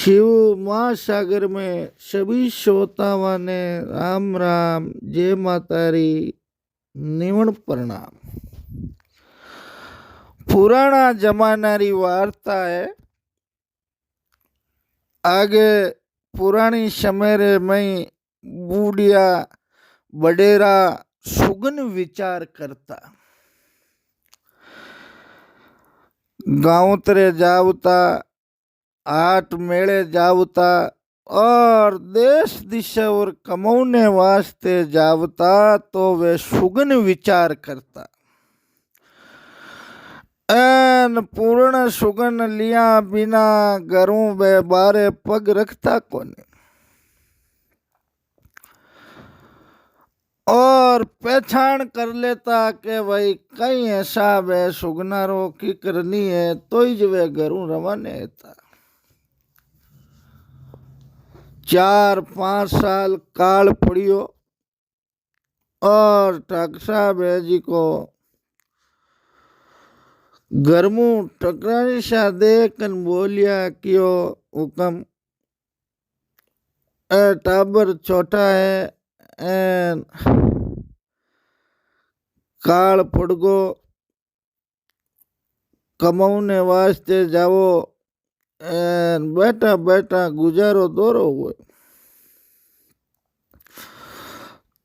शिव महासागर में सभी श्रोताओं ने राम राम, जय मातारी, निवण प्रणाम। पुराना जमानारी वार्ता है। आगे पुरानी समय में बूढ़िया बडेरा सुगन विचार करता, गाँव तरे जावता, आठ मेले जावता और देश दिशा और कमाने वास्ते जावता, तो वे सुगन विचार करता। एन पूर्ण सुगन लिया बिना घरों बे बारे पग रखता कोने, और पहचान कर लेता कि भाई कई ऐसा वे सुगनारो की करनी है, तो ही वे घरों रवाने था। 4-5 साल काल पड़ियो और ठाकुर साहब जी को गर्मू टकरानी सा देख बोलिया क्यों हुक्म, टाबर छोटा है, एन काल पड़गो, कमाने वास्ते जाओ, एन बैठा बैठा गुजारो दोरो हो।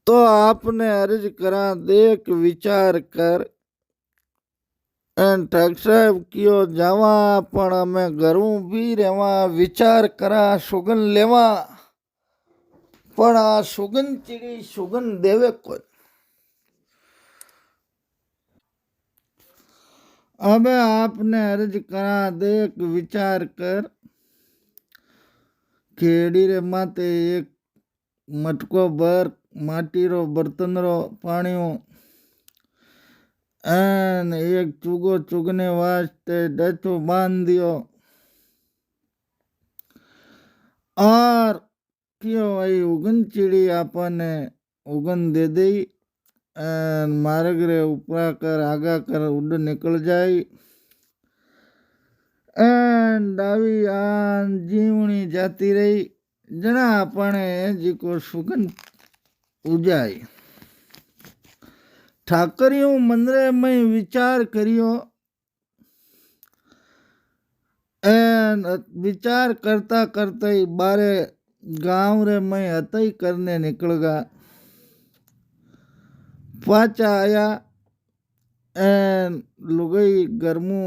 तो आपने अर्ज करा देख विचार कर, एन ठाकुर साहब क्यों जावा, पण हमें घरों भी रेवा, विचार करा सुगन लेवा, पण आ सुगन चीड़ी सुगन देवे कोई। अब आपने अर्ज करा देख विचार कर, खेड़ी रे माते एक मटको भर माटी रो बर्तन रो पानियो, एन एक चुगो चुगने वास्ते डचो बांध दियो, और क्यों भाई उगन चिड़ी आपने उगन दे दी, मार्ग रे ऊपरा कर आगा कर उड़ निकल जाई, डावी आन जीवनी जाती रही, जना अपने जी को सुगन उजाई। ठाकरियों मंदिर में विचार करियो, एन विचार करता करता ही बारे गांव रे में हतई करने निकल गा। पाचा आया, एन लुगई गर्मू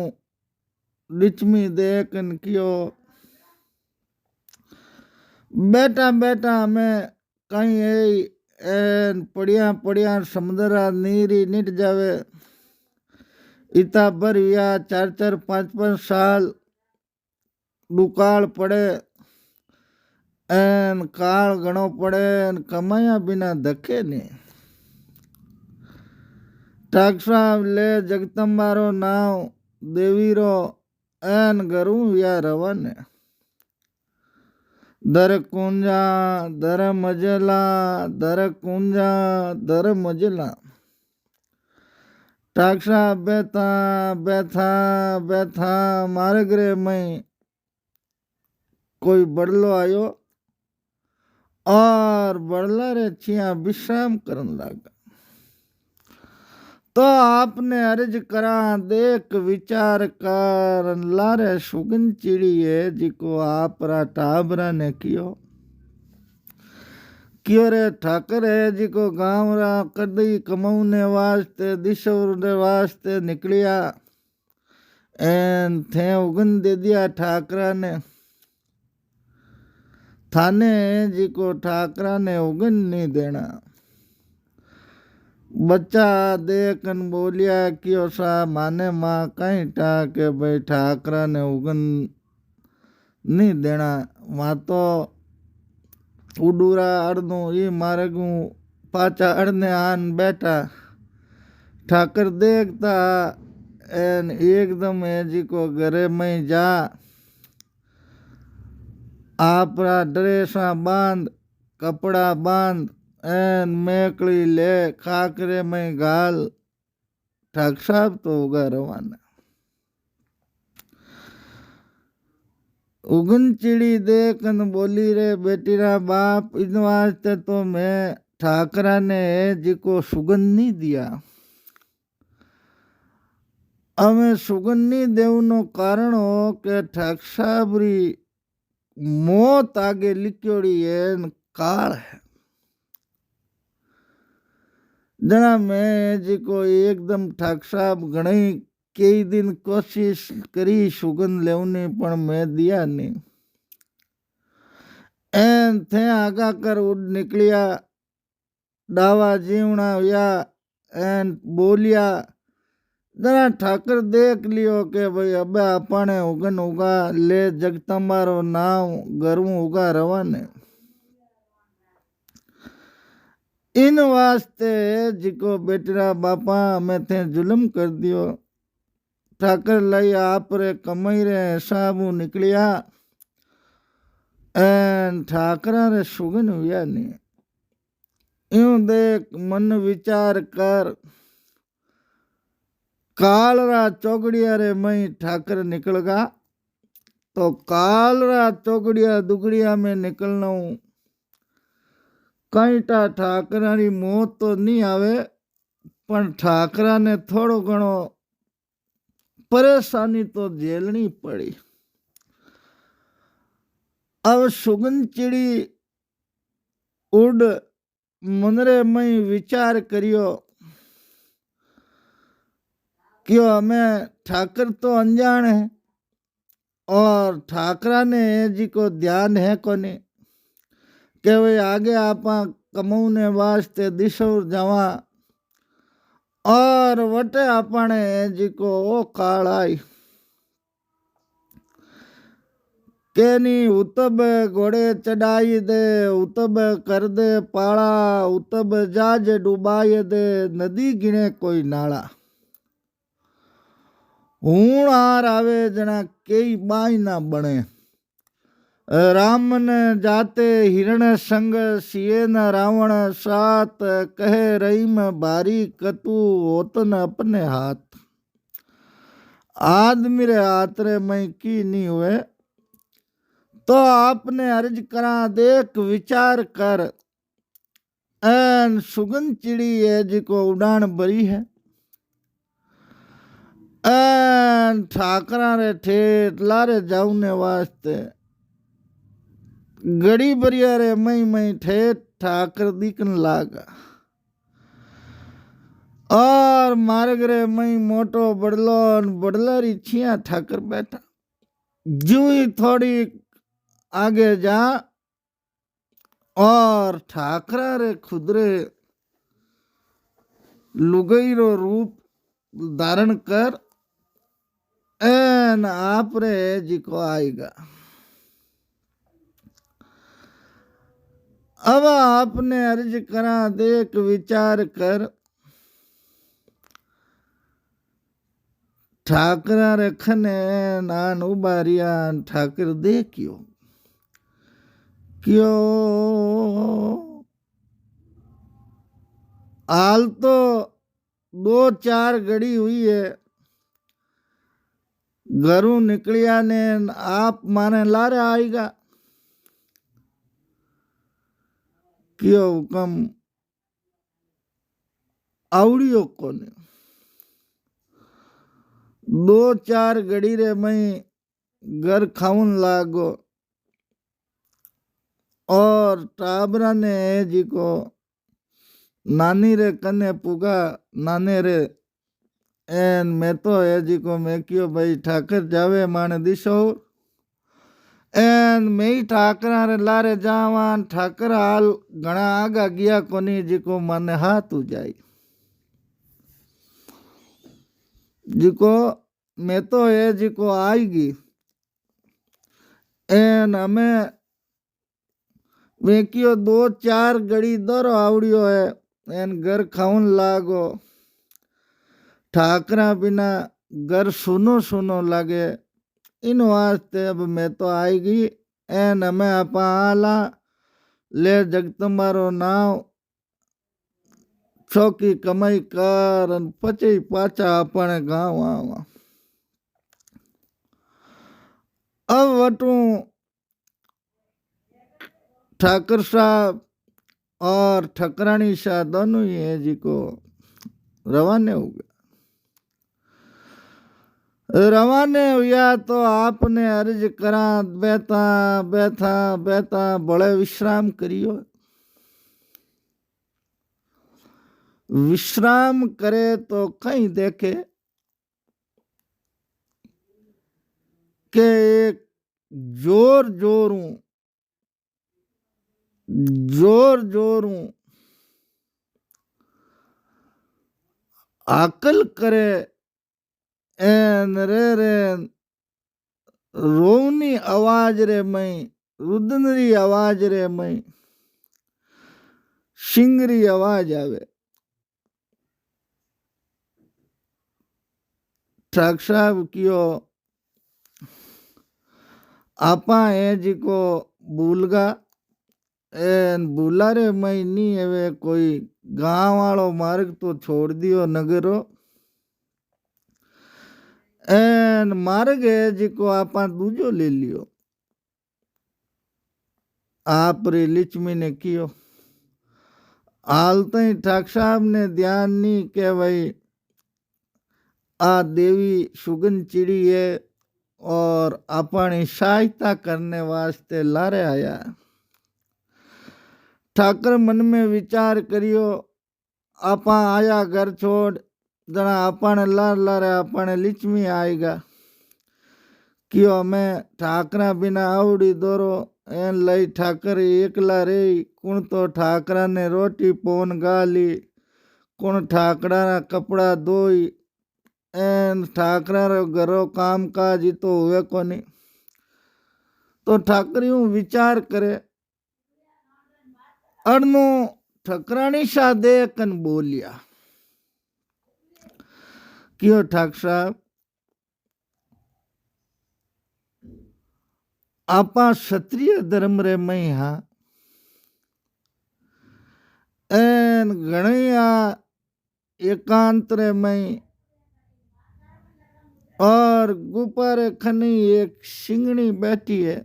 डिचमी देखन कियो, बेटा बेटा हमें कहीं एन पड़िया पड़िया समुद्रा नीरी निट जावे, इता भर या 4-4 5-5 साल दुकाल पड़े, एन काल घणो पड़े, कमाया बिना धके नहीं। ठाकुर साहब ले जगदम्बारो नाव देवीरो, एन घरू या रवाने, दर कुंजा दर मजला, दर कुंजा दर मजला। ठाकुर साहब बैठा बैठा बैठा मार्ग रे में कोई बड़लो आयो, और बड़ला रे छिया विश्राम करन लगा। तो आपने अर्ज करा देख विचार कर, लारे सुगन चिड़ी है जिको आप रा टाबरा ने कियो, क्यों रे ठाकर है जिको गांव रा कदी कमाउने वास्ते दिशोर वास्ते निकलिया, एन थे उगन दे दिया ठाकरा ने, थाने जिको ठाकरा ने उगन नहीं देना। बच्चा देखन बोलिया क्यों सा माने माँ कहीं के भाई ठाकरा ने उगन नहीं देना, माँ तो उडूरा अड़नू ये मारेगू पाचा अड़ने आन बैठा। ठाकर देखता एन एकदम है जी को घरे में जा, आपरा ड्रेसा बांध, कपड़ा बांध, एन मेकड़ी ले खाकरे में गाल। ठाकुर साहब तो होगा रवाना। उगन चिड़ी देख न बोली रे बेटी रा बाप, इन वास्ते तो मैं ठाकरा ने जी को सुगन नहीं दिया। अमे सुगन नहीं देवनो कारण हो के ठाकसाबरी मौत आगे लिखोड़ी है न काल है। जना मैं जी को एकदम ठाक साहब घणी कई दिन कोशिश करी सुगंध लेवनी पण मैं दिया नहीं। एन थे आगा कर उड़ निकलिया डावा जीवना या एन बोलिया। जरा ठाकर देख लियो के भाई अब अपने उगन उगा ले जगतमारो नाव गरू उगा रवाने। इन वास्ते जिको बेटरा बापा में थे जुलम कर दियो। ठाकर लई आप रे कमाई रे हिसाबू निकलिया एन ठाकरा रे सुगन हुआ नहीं। यूं देख मन विचार कर काल रा चौकड़िया रे मई ठाकर निकलगा तो काल रा चौकड़िया दुगड़िया में निकलना हूं। कई टा ठाकरा री मौत तो नहीं आवे पण ठाकरा ने थोड़ो घणो परेशानी तो झेलनी पड़ी। अब सुगन चिड़ी उड़ मनरे मई विचार करियो क्यों हमें ठाकर तो अनजान है और ठाकरा ने जी को ध्यान है कोने के वे आगे आपा कमाने वास्ते दिशोर जावा और वटे अपने जी को ओ काल आई केनी उतब घोड़े चढ़ाई दे उतब कर दे पाला उतब जाज डुबाई दे नदी गिने कोई नाला। हूण हार आवे जना कई बाई ना बने। राम ने जाते हिरण संग सिए न रावण सात कहे रही में भारी कतु होतन अपने हाथ। आदमी रे हाथ रे मई की नहीं हुए तो आपने अर्ज करा देख विचार कर एन सुगन चिड़ी है जिको उड़ान भरी है एन ठाकरा रे ठेठ लारे जाऊने वास्ते गड़ी बरिया रे मई मई ठेठ ठाकर दिखन लागा और मार्ग रे मई मोटो बड़लो बड़लरी छिया ठाकर बैठा। जू ही थोड़ी आगे जा और ठाकरा रे खुदरे लुगई रो रूप धारण कर एन आप रे जी को आएगा। अब आपने अर्ज करा देख विचार कर ठाकरा रे खने नान उबारिया ठाकर देखियो क्यों हाल तो 2-4 घड़ी हुई है घरू निकलिया ने आप माने लारे आएगा क्यों हुक्म आवड़ियो कोने। 2-4 घड़ी रे मई घर खाऊन लागो और टाबरा ने जी को नानी रे कने पुगा नाने रे एन मैं तो है जी को मैं क्यों भाई ठाकर जावे माने दिशो एन मैं ही ठाकरा रे लारे जावान ठाकर हाल घना आगा गया कोनी जी को माने हाथ हो जाई जी को मैं तो है जी को आएगी एन हमें मैं क्यों 2-4 घड़ी दर आवड़ियो है एन घर खाऊन लागो ठाकरा बिना घर सुनो सुनो लगे। इन वास्ते अब मैं तो आएगी एन हमें आपा आला ले जगतमारो नाव छोकी कमाई कर पचे पाचा अपने गाँव आवा। अब वटू ठाकर साहब और ठकरानी शाह दोनों ही है जी को रवाने हो गए। रवाने हुआ तो आपने अर्ज करा बैठा बैठा बैठा बड़े विश्राम करियो। विश्राम करे तो कहीं देखे के एक जोर जोरू आकल करे एन रे रोवनी आवाज रे मई रुदनरी आवाज रे मई शिंगरी आवाज आवे। ठाक साहब कियो आपा है जी को भूलगा एन भूला रे मई नी एवे कोई गांव वालो मार्ग तो छोड़ दियो नगरो एन मार्ग है जी को आपा दूजो ले लियो। आप रे लिचमी ने कियो हाल तई ठाक साहब ने ध्यान नहीं के भाई आ देवी सुगन चिड़ी है और अपनी सहायता करने वास्ते लारे आया। ठाकर मन में विचार करियो आपा आया घर छोड़ जना अपने लार लारे अपने लिचमी आएगा क्यों मैं ठाकरा बिना आवड़ी दोरो एन लई ठाकर एकला रे कुण तो ठाकरा ने रोटी पोन गाली कुण ठाकरा ना कपड़ा धोई एन ठाकरा रो घरो काम काज तो हुए कोनी। तो ठाकर यूं विचार करे अड़नो ठकरानी शाह देखन बोलिया क्यों ठाक साहब आपा क्षत्रिय धर्म रे मई हाँ एन गणिया एकांत रे मई और गुपर खनी एक सिंगणी बैठी है।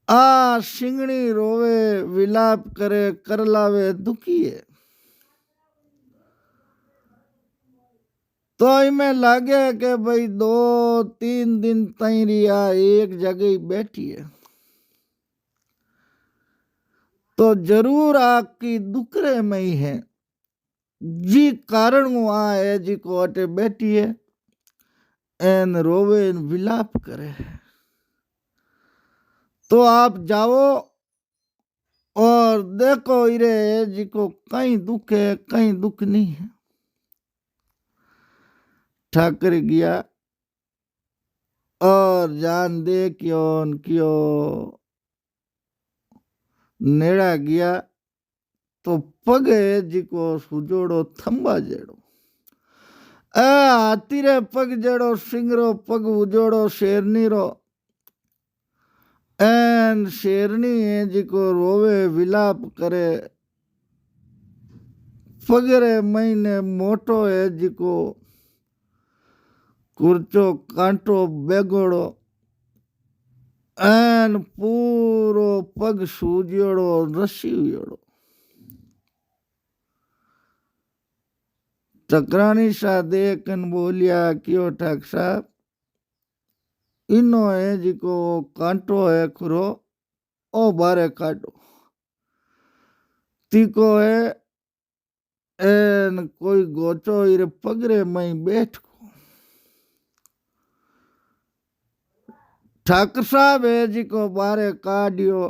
आ सिंगणी रोवे विलाप करे कर लावे दुखी है। तो इमें लागे कि भाई 2-3 दिन तई रिया एक जगह बैठी है तो जरूर आपकी दुकरे में ही है जी कारण वहां है जी को अटे बैठी है एन रोवे एन विलाप करे। तो आप जाओ और देखो इरे जी को कहीं दुख है कहीं दुख नहीं है। ठाकर गया और जान दे क्यों नेड़ा गया तो पग है जी को सुजोड़ो थंबा जेड़ो हाथी रे पग जेड़ो सिंगरो पग उजोड़ो शेरनी रो एन शेरनी है जी को रोवे विलाप करे पगरे महीने मोटो है जी को कुर्चो कांटो बेगोड़ो एन पूरो पग सूजियोड़ो रसी हुयोड़ो। ठकरानी शाह देखन बोलिया क्यों ठाक साहब इनो है जी को कांटो है खुरो ओ बारे काटो तीको है एन कोई गोचो इरे पगरे मई बैठ को। ठाकर साहब है जी को बारे काटियो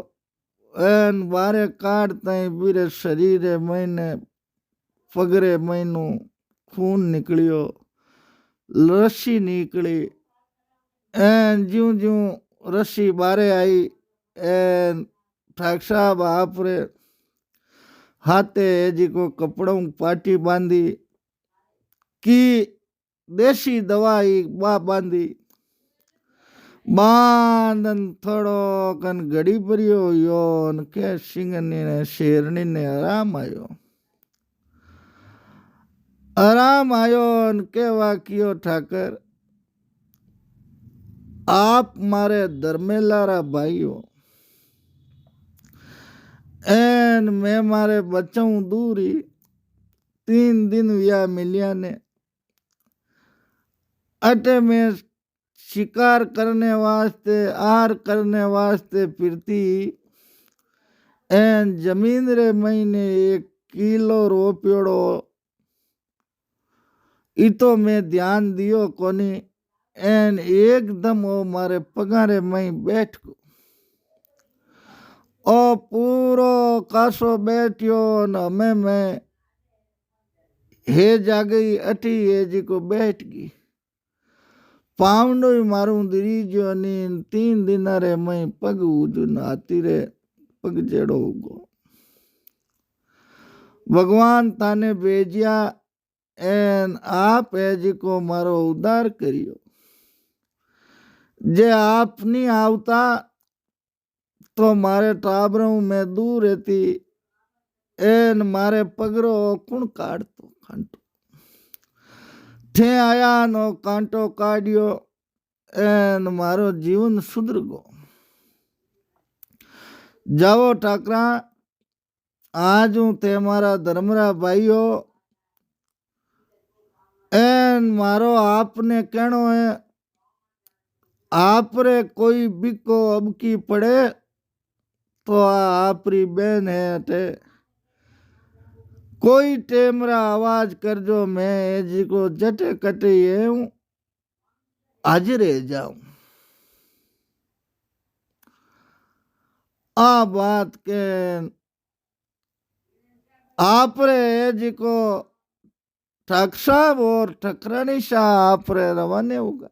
एन बारे काटते बीरे शरीर महीने पगरे महीनू खून निकलियो रस्सी निकली एन ज्यों ज्यों रस्सी बारे आई एन ठाक साहब आप रे हाथे जी को कपड़ों पाटी बांधी की देसी दवाई बा बांधी बांधन थोड़ो कन घड़ी भरियो योन के सिंगनी ने शेरनी ने आराम आयो के वाकियो ठाकर आप मारे धर्मेलारा भाईओ एन मैं मारे बच्चों दूरी 3 दिन विया मिलिया ने अटे में शिकार करने वास्ते आहार करने वास्ते फिरती एन जमीन रे महीने 1 किलो रोप्योड़ो इतो मैं ध्यान दियो कोनी एन एकदम ओ मारे पगारे मई बैठ गो ओ पूरो कासो बैठ्यो न मैं हे जागई अठी हे जी को बैठ गई पावनो मारू दरीजो नी 3 दिन रे मई पग उजू नाती रे पग जेड़ो उगो भगवान ताने भेजिया एन आप है जी को मारो उद्धार करियो जे आप नहीं आवता तो मारे टाबरों में दूर रहती एन मारे पगरो कुण काटतो कांटो थे आया नो कांटो काढ़ियो एन मारो जीवन सुधर गो जाओ ठाकरा आज हूँ ते मारा धर्मरा भाईओ एन मारो आपने कहनो है आप रे कोई बिको अब की पड़े तो आपरी बहन है अटे कोई टेमरा आवाज कर जो मैं जी को जटे कटे ये हूं हाजिर जाऊं आ बात के आप रे जी को ठाक साहब और ठकरानी शाह आप रे रवाने होगा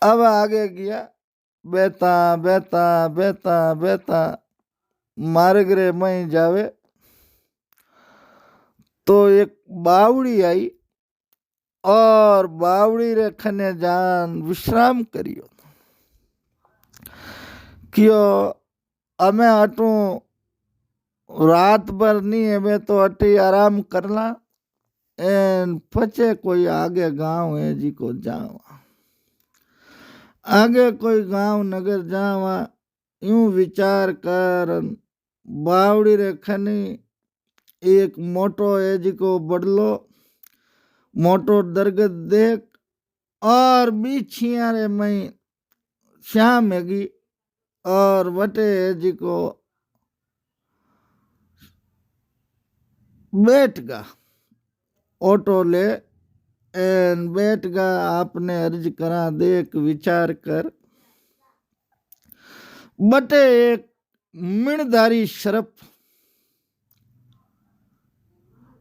अब आगे गया बेता बेता बेता बेता मार्ग रे मई जावे तो एक बावड़ी आई और बावड़ी रे खने जान विश्राम करियो क्यों अमे अटू रात भर नहीं है मैं तो अटी आराम करला एन पचे कोई आगे गांव है जी को जावा आगे कोई गांव नगर जावा यूं विचार कर बावड़ी रे खनी एक मोटो है जी को बदलो मोटो दरगत देख और बीछिया रे मई श्याम हैगी और वटे है जी को बैठ गा ऑटो ले एन बैठ गा आपने अर्ज करा देख विचार कर बटे एक मिणधारी शरप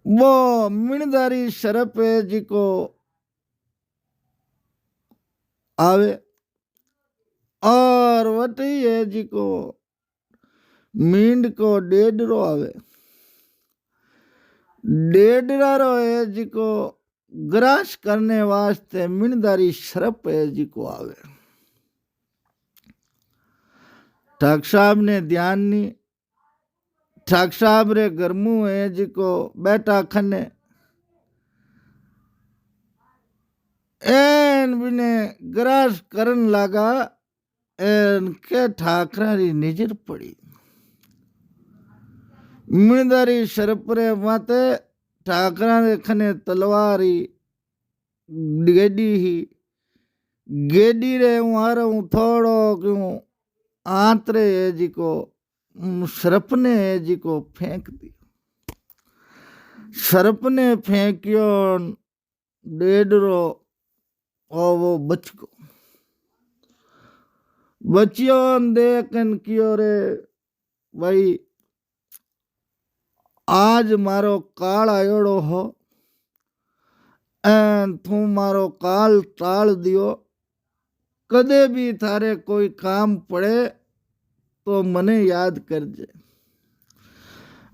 वो मिणधारी शरप है जी को आवे और वटी है जी को मींड को डेढ़ो आवे डेढ़ारो है जी को ग्रास करने वास्ते मिणधारी शरप है जी को आवे ठाक साहब ने ध्यान नहीं ठाक साहब रे गरमू है जी को बैठा खने एन बिने ग्रास करन लगा एन के ठाकरा री नजर पड़ी मिणधारी शरप रे माते ठाकरा रे खने तलवारी गेडी ही गेडी रे मारो थोड़ो क्यों आंतरे है जी को शरप ने है जी को फेंक दिया शरप ने फेंकियो डेढ़ो और वो बच गो बचियो देखन कियो रे भाई आज मारो काल आयोड़ो हो एन तू मारो काल टाल दियो कदे भी थारे कोई काम पड़े तो मने याद करजे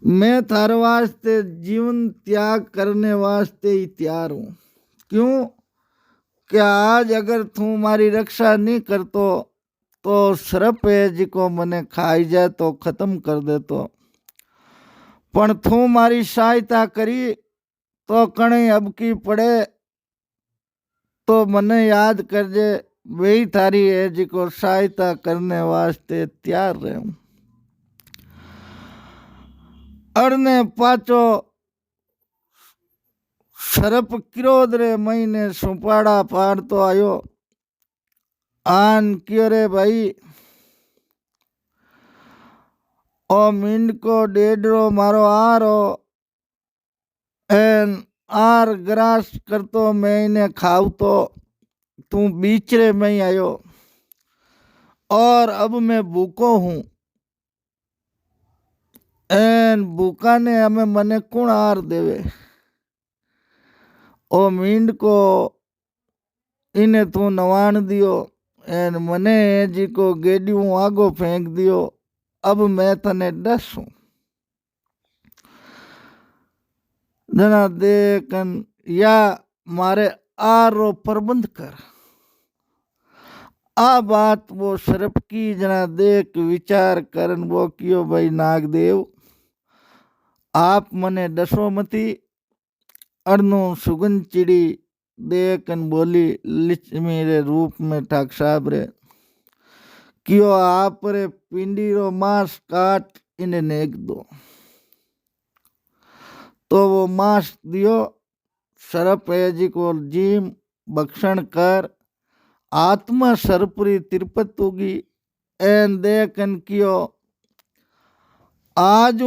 मैं थारे वास्ते जीवन त्याग करने वास्ते ही तैयार हूं क्यों कि आज अगर तू मारी रक्षा नहीं करतो तो शरप है जी को मने खाई जाए तो खत्म कर दे तो पण तू मारी सहायता करी तो कणी अब की पड़े तो मने याद करजे वही थारी है जी को सहायता करने वास्ते तैयार रहूं। अड़ने पाचो सरप क्रोध रे महीने सुपाड़ा पाड़ तो आयो। आन क्यों रे भाई ओ मींड को डेडरो मारो आरो एन आर ग्रास करतो मैं इन्हें खाऊ तो तू बीचरे में ही आयो और अब मैं भूखो हूं एन भूखा ने हमें मने कौन आर देवे। ओ मींड को इन्हें तू नवाण दियो एन मने जी को गेडियों आगो फेंक दियो। अब मैं तने डसूं जना देखन या मारे आरो प्रबंध कर। आ बात वो सरप की जना देख विचार करन वो कियो भाई नागदेव आप मने डसो मती। अड़नो सुगन चिड़ी देखन बोली लिचमी रे रूप में ठाक साहब रे कियो आप रे पिंडी रो मांस काट इन्हें नेक दो। तो वो मांस दियो सरप है जी को जीम भक्षण कर आत्मा सरपुरी तिरपत होगी एन देखन कियो आज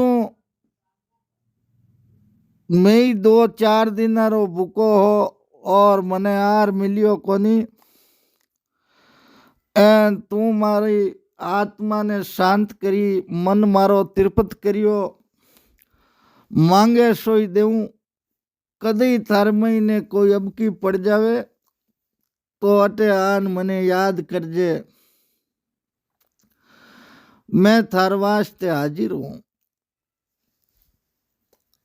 मैं ही 2-4 दिन रो भूको हो और मने आर मिलियो कोनी एन तू मारी आत्मा ने शांत करी मन मारो तिरपत करियो मांगे सोई देऊं कदी थार महीने कोई अबकी पड़ जावे तो अटे आन मने याद करजे मैं थार वास्ते हाजिर हूं।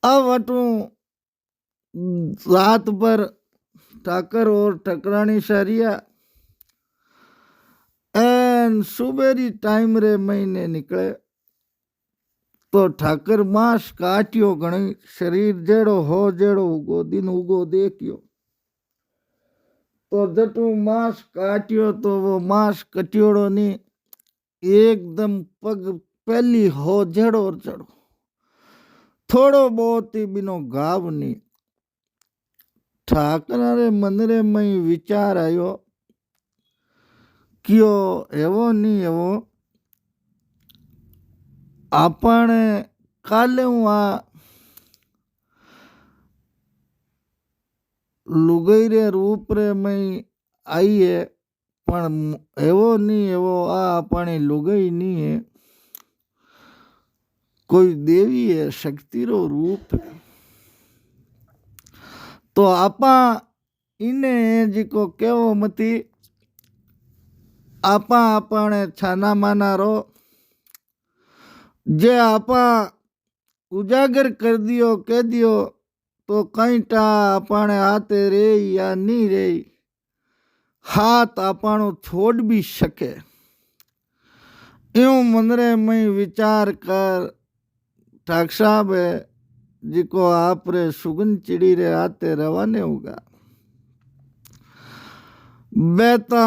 अब अटू रात पर ठाकर और ठकरानी सारिया एन सुबेरी टाइम रे महीने निकले तो ठाकर मांस काटियो घणी शरीर जेड़ो हो जेड़ो उगो दिन उगो देखियो तो जटू मांस काटियो तो वो मांस कटियोड़ो नी एकदम पग पहली हो जड़ो और जड़ो थोड़ो बहुत ही बिनो घाव नी। ठाकरा रे मंदिरे में ही विचार आयो कियो एवो नी एवो आपने काले आ लुगई रे रूप रे में आई है पण एवो नी एवो आ अपनी लुगई नी है कोई देवी है शक्ति रो रूप है। तो आपा इन्हें जी को केवो मती आपा अपने छाना माना रो जे आपा उजागर कर दियो कह दियो तो कई टा अपने हाथे रे या नहीं रे हाथ आपनो छोड़ भी सके। यूं मंदरे में विचार कर ठाक साहब है जिको आप रे सुगन चिड़ी रे हाथे रवाने होगा। बैठा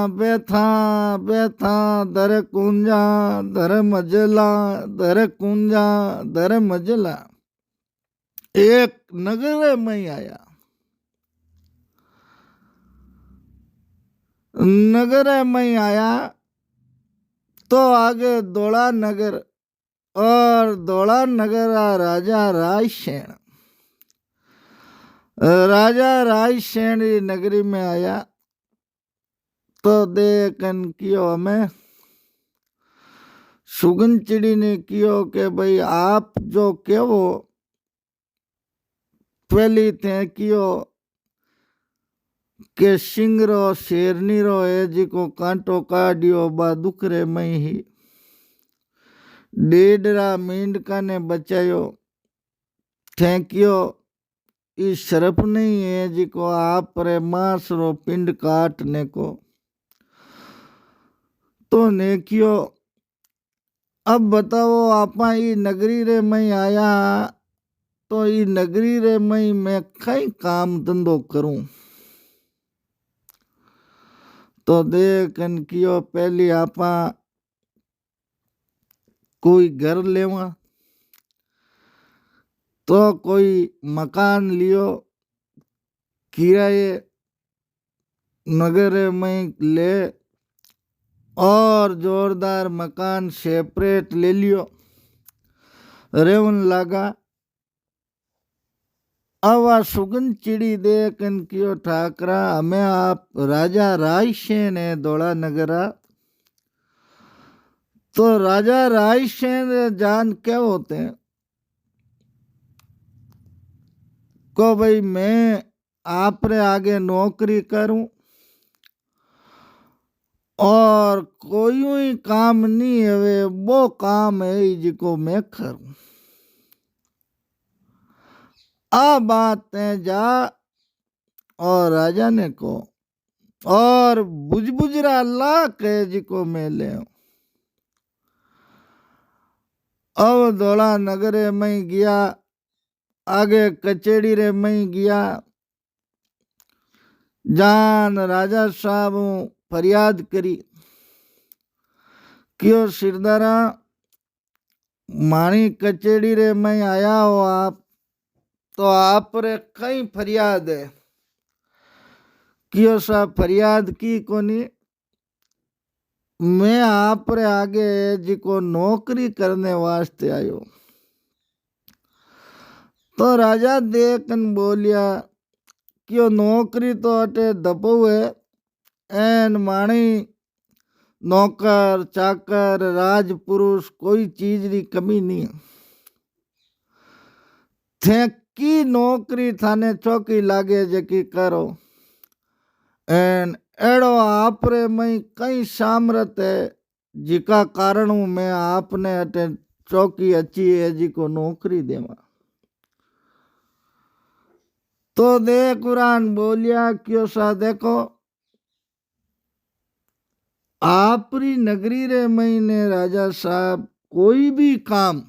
बैठा बैठा दर कुंजा दर मजला दर कुंजा दर मजला एक नगर में आया। नगर में आया तो आगे दौड़ा नगर और दौड़ा नगर राजा रायसेन। राजा रायसेन नगरी में आया तो देखन कियो हमें सुगन चिड़ी ने कियो के भाई आप जो केवो पहली थे कियो के सिंह रो शेरनी रो है जी को कांटो काटियो बा दुखरे में ही डेडरा मींडका ने बचायो थैंकियो इस शरफ नहीं है जी को आप रे मांस रो पिंड काटने को तो नेकियो। अब बताओ आपा ई नगरी रे में आया तो ई नगरी रे में मैं कई काम धंधो करूं तो देख अन कियो पहली आपा कोई घर लेवा तो कोई मकान लियो किराए नगर में ले और जोरदार मकान सेपरेट ले लियो रेवन लागा। अब आ सुगंध चिड़ी देख अन कियो ठाकरा हमें आप राजा रायसेन है धोला नगरा। तो राजा रायसेन जान क्या होते हैं को भाई मैं आप रे आगे नौकरी करूं और कोई ही काम नहीं है वो काम है जिको मैं करूं। आ बात है जा और राजा ने को और बुजबुजरा अल्लाह के जिको मैं ले अब धोला नगरे में गया आगे कचेड़ी रे में गया जान राजा साहब फरियाद करी क्यों सिरदारा माणी कचेड़ी रे में आया हो आप तो आप रे कई फरियाद है क्यों साहब फरियाद की कोनी मैं आप रे आगे जिको नौकरी करने वास्ते आयो। तो राजा देखन बोलिया क्यों नौकरी तो अटे दबो है एन माणी नौकर चाकर राजपुरुष कोई चीज की कमी नहीं थे की नौकरी थाने चौकी लागे जकी करो एन एड़ो आप रे मई कई सामर्थ है जिका कारण मैं आपने अटे चौकी अच्छी है जिको नौकरी देवा। तो दे कुरान बोलिया क्यों सा देखो आपरी नगरी रे महीने राजा साहब कोई भी काम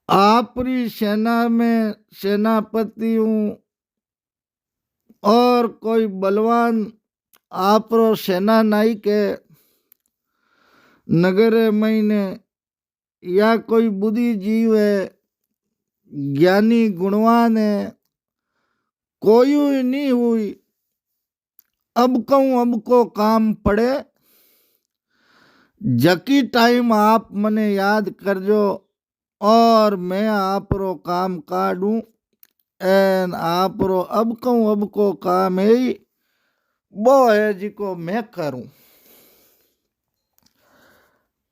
आपरी सेना में सेनापति हूँ और कोई बलवान आपरो सेना नायक है नगर महीने या कोई बुद्धि जीव है ज्ञानी गुणवान है कोई हुई नहीं हुई अब को काम पड़े जकी टाइम आप मने याद करजो और मैं आपरो काम काढूं एन आपरो अब को काम है वो है जिको मैं करूं।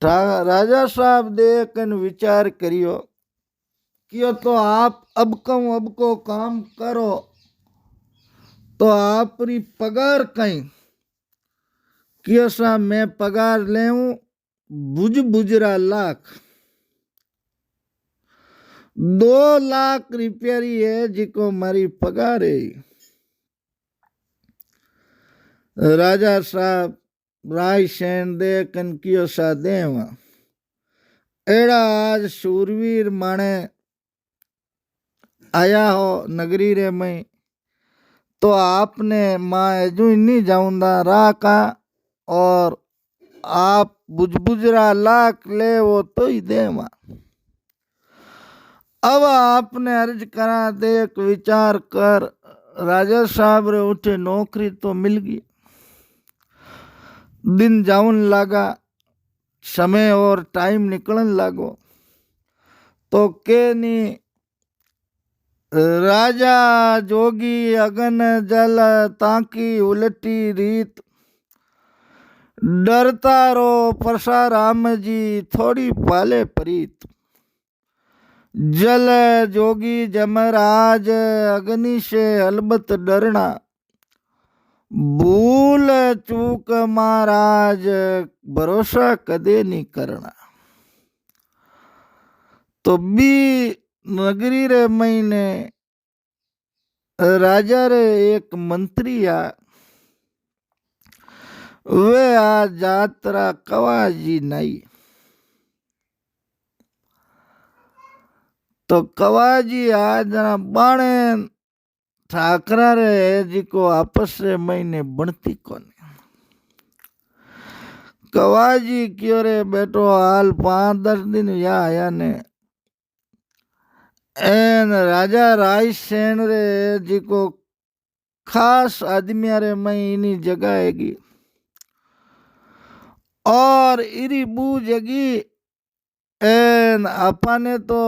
राजा साहब देखन विचार करियो कि तो आप अब को काम करो तो आपरी पगार कहीं कियोसा मैं पगार ले बुजरा लाख 2 लाख रुपया है जिको मारी पगार है। राजा साहब रायसेन दे कनकियो सा देवा एड़ा आज शूरवीर माने आया हो नगरी रे में तो आपने माँ जो नहीं जाऊंदा राह का और आप बुजरा लाख ले वो तो ही देवा। अब आपने अर्ज करा देख विचार कर राजा साहब रे उठे नौकरी तो मिल गई दिन जाऊन लगा समय और टाइम निकलन लागो तो के नी राजा जोगी अगन जल ताकी उलटी रीत डरता रो परसाराम जी थोड़ी पाले प्रीत जल जोगी जमराज अग्नि से अलबत डरना भूल चूक महाराज भरोसा कदे नहीं करना। तो भी नगरी रे महीने राजा रे एक मंत्री आ वे आ जात्रा कवाजी नहीं तो कवाजी आज बाणे ठाकरा रे जी को आपस रे महीने बनती कोनी। कवाजी क्यों रे बेटो हाल 5-10 दिन या आया ने एन राजा राय सेन रे जी को खास आदमी रे मई इनी जगह हैगी और इरी बू जगी एन आपने तो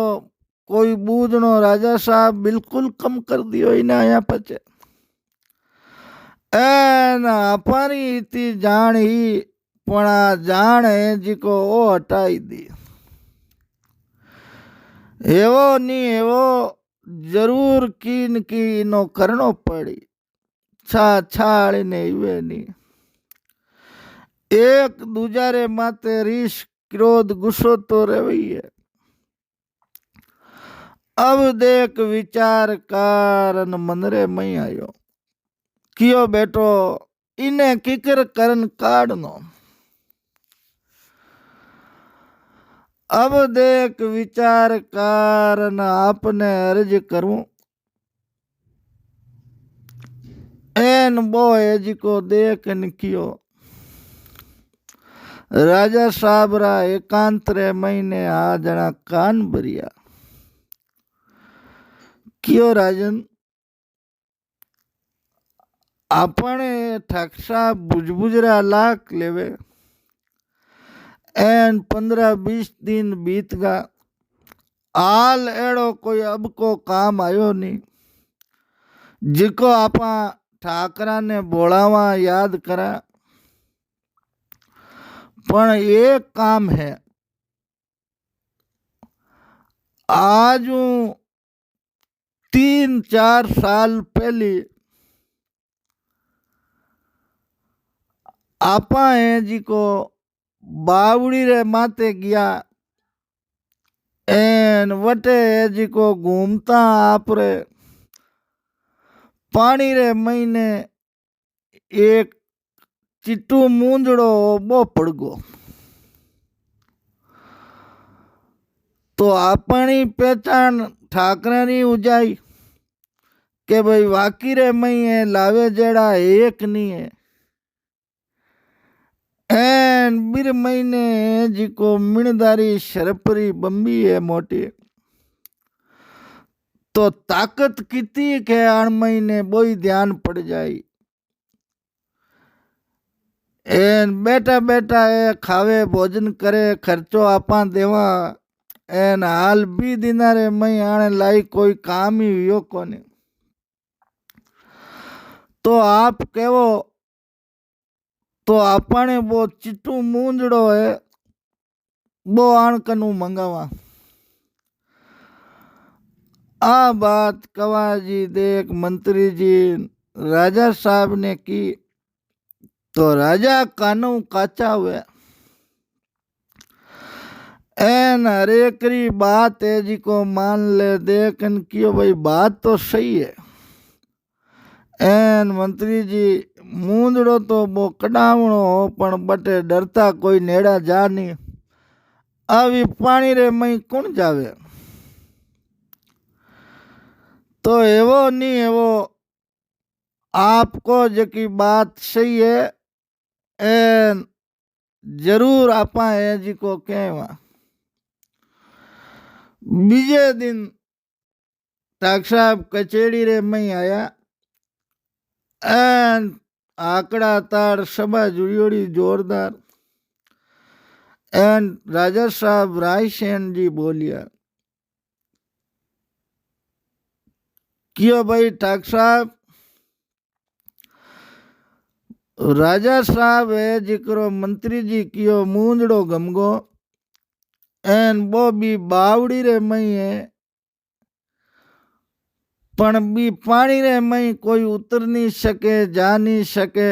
कोई बूझनो राजा साहब बिल्कुल कम कर दियो इना यहाँ पचे एन अपनी इतनी जान ही पणा जान है जी को वो हटाई दी एवो नी एवो जरूर कीन की इनो करनो पड़ी छा छाड़ी ने इवे नी एक दूजारे माते रीश क्रोध गुस्सो तो रही है। अब देख विचार कारण मनरे मई आयो कियो बेटो इने किकर करन काढ़नो। अब देख विचार कारण आपने अर्ज करूं एन बो एज को देख न कियो राजा साहब रा एकांत रे महीने आ जना कान भरिया कियो राजन आपने ठाकसा बुझबुजरा लाख लेवे एन 15-20 दिन बीत गा हाल एड़ो कोई अब को काम आयो नहीं जिको आपा ठाकरा ने बोलावा याद करा पण एक काम है आज 3-4 साल पहले आपा है जी को बावड़ी रे माते गया एन वटे है जी को घूमता आप रे पानी रे महीने एक चिट्टू मूंजड़ो बो पड़गो तो अपनी पहचान ठाकरे नी उजाई के भाई वाकी रे मई है लावे जेड़ा एक नहीं है एन बिर महीने जी को मिणदारी शरपरी बम्बी है मोटी तो ताकत कितनी के 8 महीने बोई ध्यान पड़ जाई एन बेटा बेटा ए खावे भोजन करे खर्चो आपा देवा एन हाल 20 दिनारे मई आने लाई कोई काम ही हुयो कोने तो आप केवो तो आपने वो चिट्टू मूंजड़ो है वो आण कनु मंगावा आ बात कवाजी देख मंत्री जी राजा साहब ने की तो राजा कानू काचा हुए एन हरेकरी बात है जी को मान ले देखन कियो भाई बात तो सही है एन मंत्री जी मूंदड़ो तो वो कडावणो हो पण बटे डरता कोई नेड़ा जा नहीं अभी पानी रे मई कौन जावे तो एवो नहीं एवो आपको जकी बात सही है एन जरूर आपा है जी को कहवा बीजे दिन ठाक साहब कचेड़ी रे मई आया एन आकड़ा तार सभा जुड़ियोड़ी जोरदार एन राजा साहब रायसेन जी बोलिया कियो भाई ठाक साहब राजा साहब है जिक्रो मंत्री जी कियो मूंदड़ो गमगो एन वो भी बावड़ी रे मई है पण भी पानी रे मई कोई उतर नहीं सके जा नहीं सके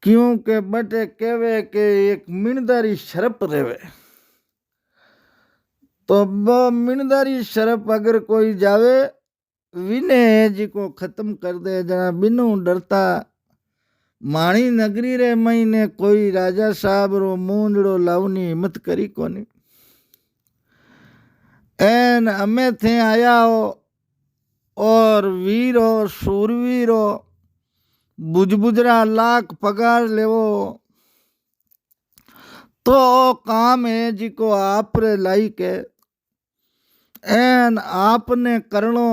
क्योंकि बटे केवे के एक मिणदारी शरप रेवे तो वो मिणदारी शरप अगर कोई जावे विने जी को खत्म कर दे जना बिनु डरता माणी नगरी रे महीने कोई राजा साहब रो मूंदड़ो लावनी हिम्मत करी कोनी एन अमे थे आया हो और वीरो शूरवीरो बुजबुजरा लाख पगार लेवो तो ओ काम है जिको आप रे लायक है एन आपने करणो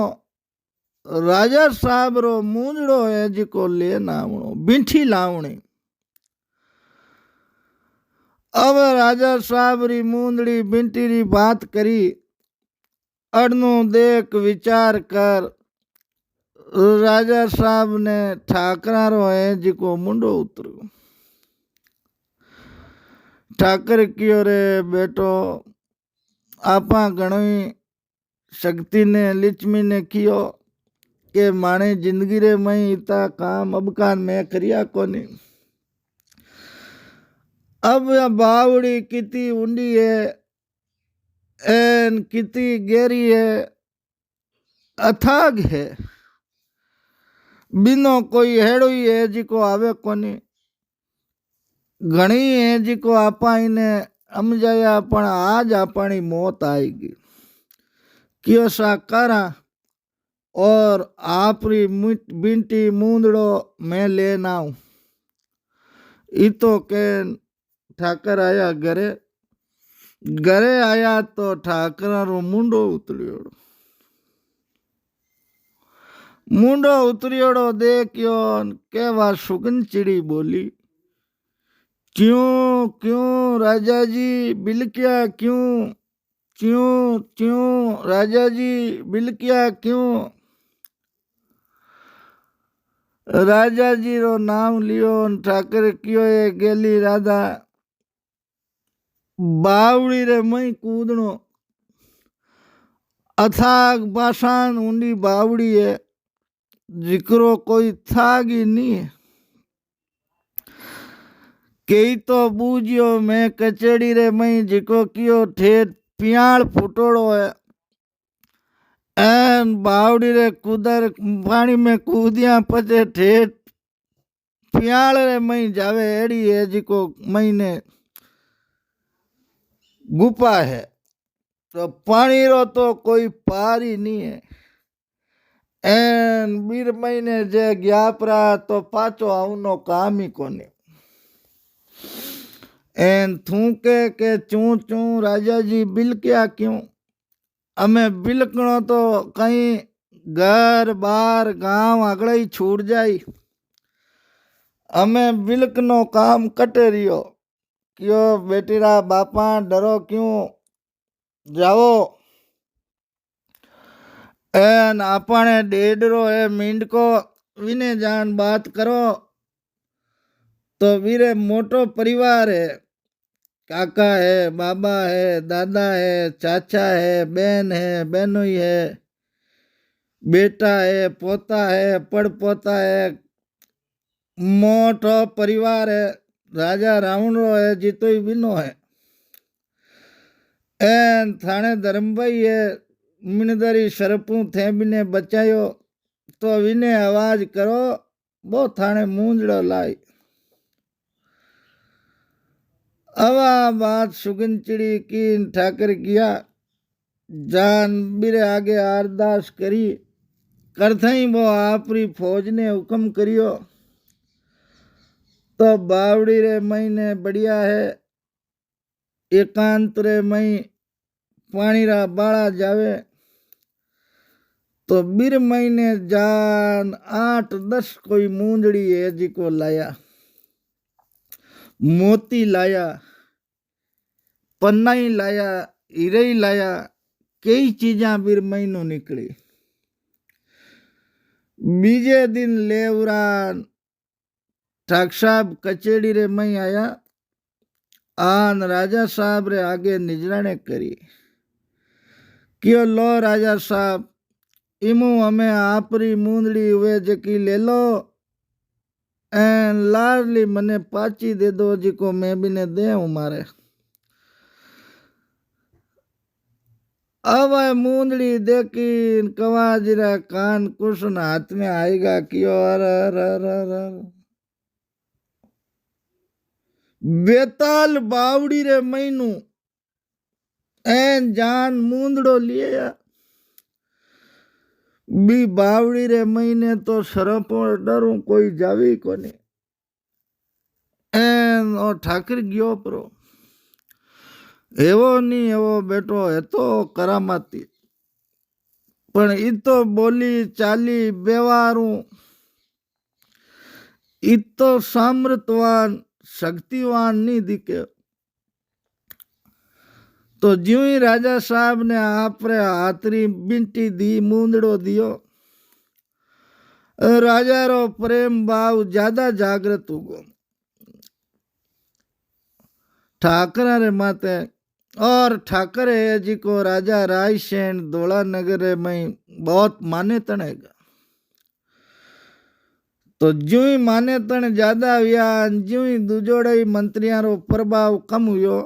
राजा साहब रो मूंजड़ो है जिको लेन आवणो बीठी लावणी। अब राजा साहब री मूंदड़ी बींटी री बात करी अड़नू देख विचार कर राजा साहब ने ठाकरा रो है जिको मुंडो उतरो। ठाकर कियो रे बेटो आपा घणी शक्ति ने लिचमी ने कियो के माने जिंदगी रे मई इता काम अब कान मैं करिया कोनी। अब बावड़ी किती ऊंडी है एन किती गहरी है अथाग है बिनो कोई हेड़ो ही है जिको आवे कोनी। घणी है जिको आपा इने समझाया पण आज अपनी मौत आएगी क्यों सा करा और आपरी बिंटी मूंदड़ो मैं लेना आऊं। इतो के ठाकर आया घरे घरे आया तो ठाकरा रो मुंडो उतरियोड़ो मुंडो उतरियोड़ो देखियो केवा सुगन चिड़ी बोली क्यों क्यों राजा जी बिलकिया क्यों क्यों क्यों राजा जी बिलकिया क्यों। राजा जी रो नाम लियो ठाकर कियो ये गेली राधा बावड़ी रे मई कूदनो अथाग बासान ऊंडी बावड़ी है जिक्रो कोई थाग ही नहीं है। कई तो बूझियो मैं कचेड़ी रे मई जिको कियो ठेठ पियाल फुटोड़ो है एन बावड़ी रे कूदर पानी में कूदिया पचे ठेठ पियाल रे मई जावे एड़ी है जिको मई ने गुफा है तो पानी रो तो कोई पार ही नहीं है एन बीर महीने जे ग्यापरा तो पाचो आवनो काम ही कोनी। एन थूके के चू चू राजा जी बिलकिया क्यों हमें बिलकणो तो कहीं घर बार गांव आगड़ा ही छूट जाई हमें बिलकनो काम कटे रियो क्यों बेटीरा बापा डरो क्यों जाओ एन अपने डेडरो है मींडको विने जान बात करो तो वीरे मोटो परिवार है काका है बाबा है दादा है चाचा है बहन है बहनोई है बेटा है पोता है पड़ पोता है मोटो परिवार है राजा रावण रो है जीतो ही बिनो है एन थाने धर्मभाई है मिनदरी शरपू थे बिने बचायो तो विने आवाज करो वो थाने मूंजड़ो लाई। अवा बात सुगन चिड़ी की ठाकर किया जान बीरे आगे अरदास करी करथई वो आपरी फौज ने हुक्म करियो तो बावड़ी रे मई ने बढ़िया है एकांत रे मई पानी रा बाड़ा जावे तो बीर मई ने जान 8-10 कोई मूंदड़ी है जिको लाया मोती लाया पन्ना ही लाया हीरे ही लाया कई चीजा बीर मई नो निकली। बीजे दिन लेवरा ठाक साहब कचेड़ी रे मई आया आन राजा साहब रे आगे निजराने करी क्यों लो राजा साहब इमू हमें आपरी मूंदड़ी हुए जकी ले लो एन लाडली मने पाची दे दो जिको मैं भी ने दे मारे। अब मूंदड़ी देखी कवाजरा कान कुशन हाथ में आएगा क्यों अर बेताल बावड़ी रे महीनू एन जान मूंदड़ो लिया बी बावड़ी रे महीने तो सरपो डरू कोई जावी कोनी एन ओ ठाकर गयो परो एवो नी एवो बेटो है तो करामाती पण ई तो बोली चाली व्यवहारू ई तो सामर्थवान शक्तिवान नहीं दिखे। तो ज्यों ही राजा साहब ने आपरे हाथरी बिंटी दी मूंदड़ो दियो राजा रो प्रेम भाव ज्यादा जागृत हो गो ठाकरा रे माते और ठाकर है जी को राजा रायसेन धोला नगर में बहुत माने तनेगा। तो ज्यों ही माने तन ज्यादा हुआ ज्यों ही दुजोड़े मंत्रियों रो प्रभाव कम हुयो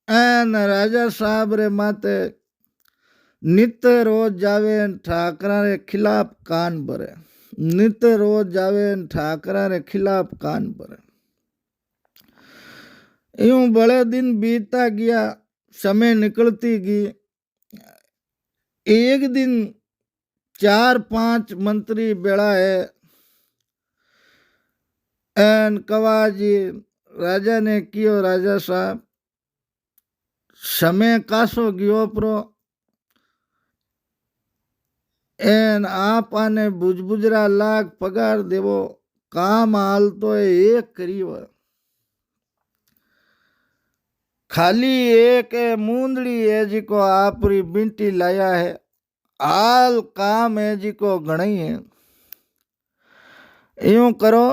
एन राजा साहब रे माते नित रोज जावे ठाकरा रे खिलाफ कान भरे नित रोज जावे ठाकरा रे खिलाफ कान भरे। यूं बड़े दिन बीतता गया समय निकलती गई। एक दिन 4-5 मंत्री बेड़ा है एन कवाजी राजा ने कियो राजा साहब समय कासो गयो प्रो एन आप आने बुजबुजरा लाख पगार देवो काम हाल तो एक करियो खाली एक मूंदड़ी है जी को आपरी बिंटी लाया है हाल काम है जी को घणी है। यूं करो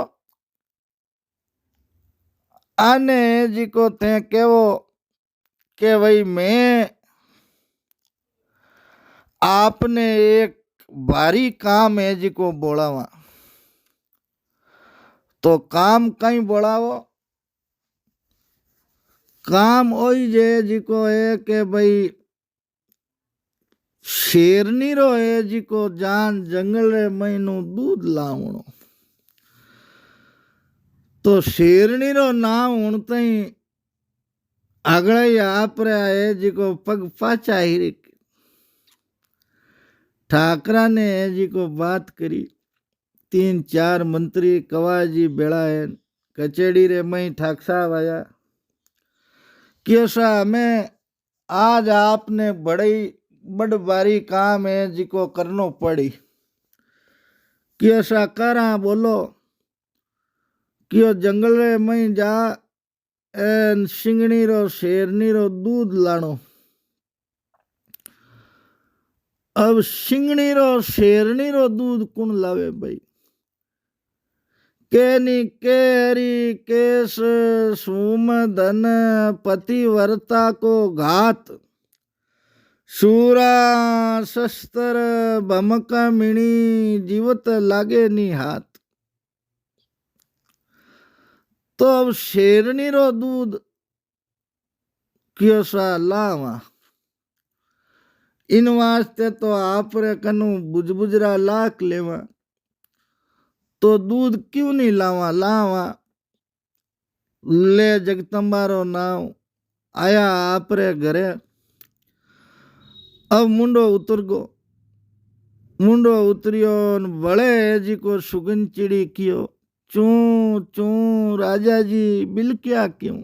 आने जी को थे केवो के भाई मैं आपने एक भारी काम है जी को बोलावा तो काम कहीं बोलावो काम ओई जे जी को है के भाई शेरनी रो है जी को जान जंगल रे महीनू दूध लावणो तो शेरनी रो नाम उणते ही अगले आप रे है जी को पग पाचा ही ठाकरा ने है जी को बात करी 3-4 मंत्री कवाजी बेड़ा है कचेड़ी रे मई ठाक साहब आया कि सा हमें आज आपने बड़ भारी काम है जी को करनो पड़ी कि ऐसा करा बोलो कि जंगल रे मई जा एन सिंगणी रो शेरनी रो दूध लानो अब सिंगणी रो शेरनी रो दूध कौन लावे भाई केनी केरी केस सूम धन पतिव्रता को घात सूरा शस्त्र भमक मिणी जीवत लागे नी हाथ। तो अब शेरनी रो दूध क्यों सा लावा इन वास्ते तो आप रे कनु बुजबुजरा लाख लेवा तो दूध क्यों नहीं लावा लावा ले जगदम्बा रो नाव आया आप रे घरे अब मुंडो उतर गो मुंडो उतरियो बड़े जी को सुगन चिड़ी कियो चू चू राजा जी बिल क्या क्यों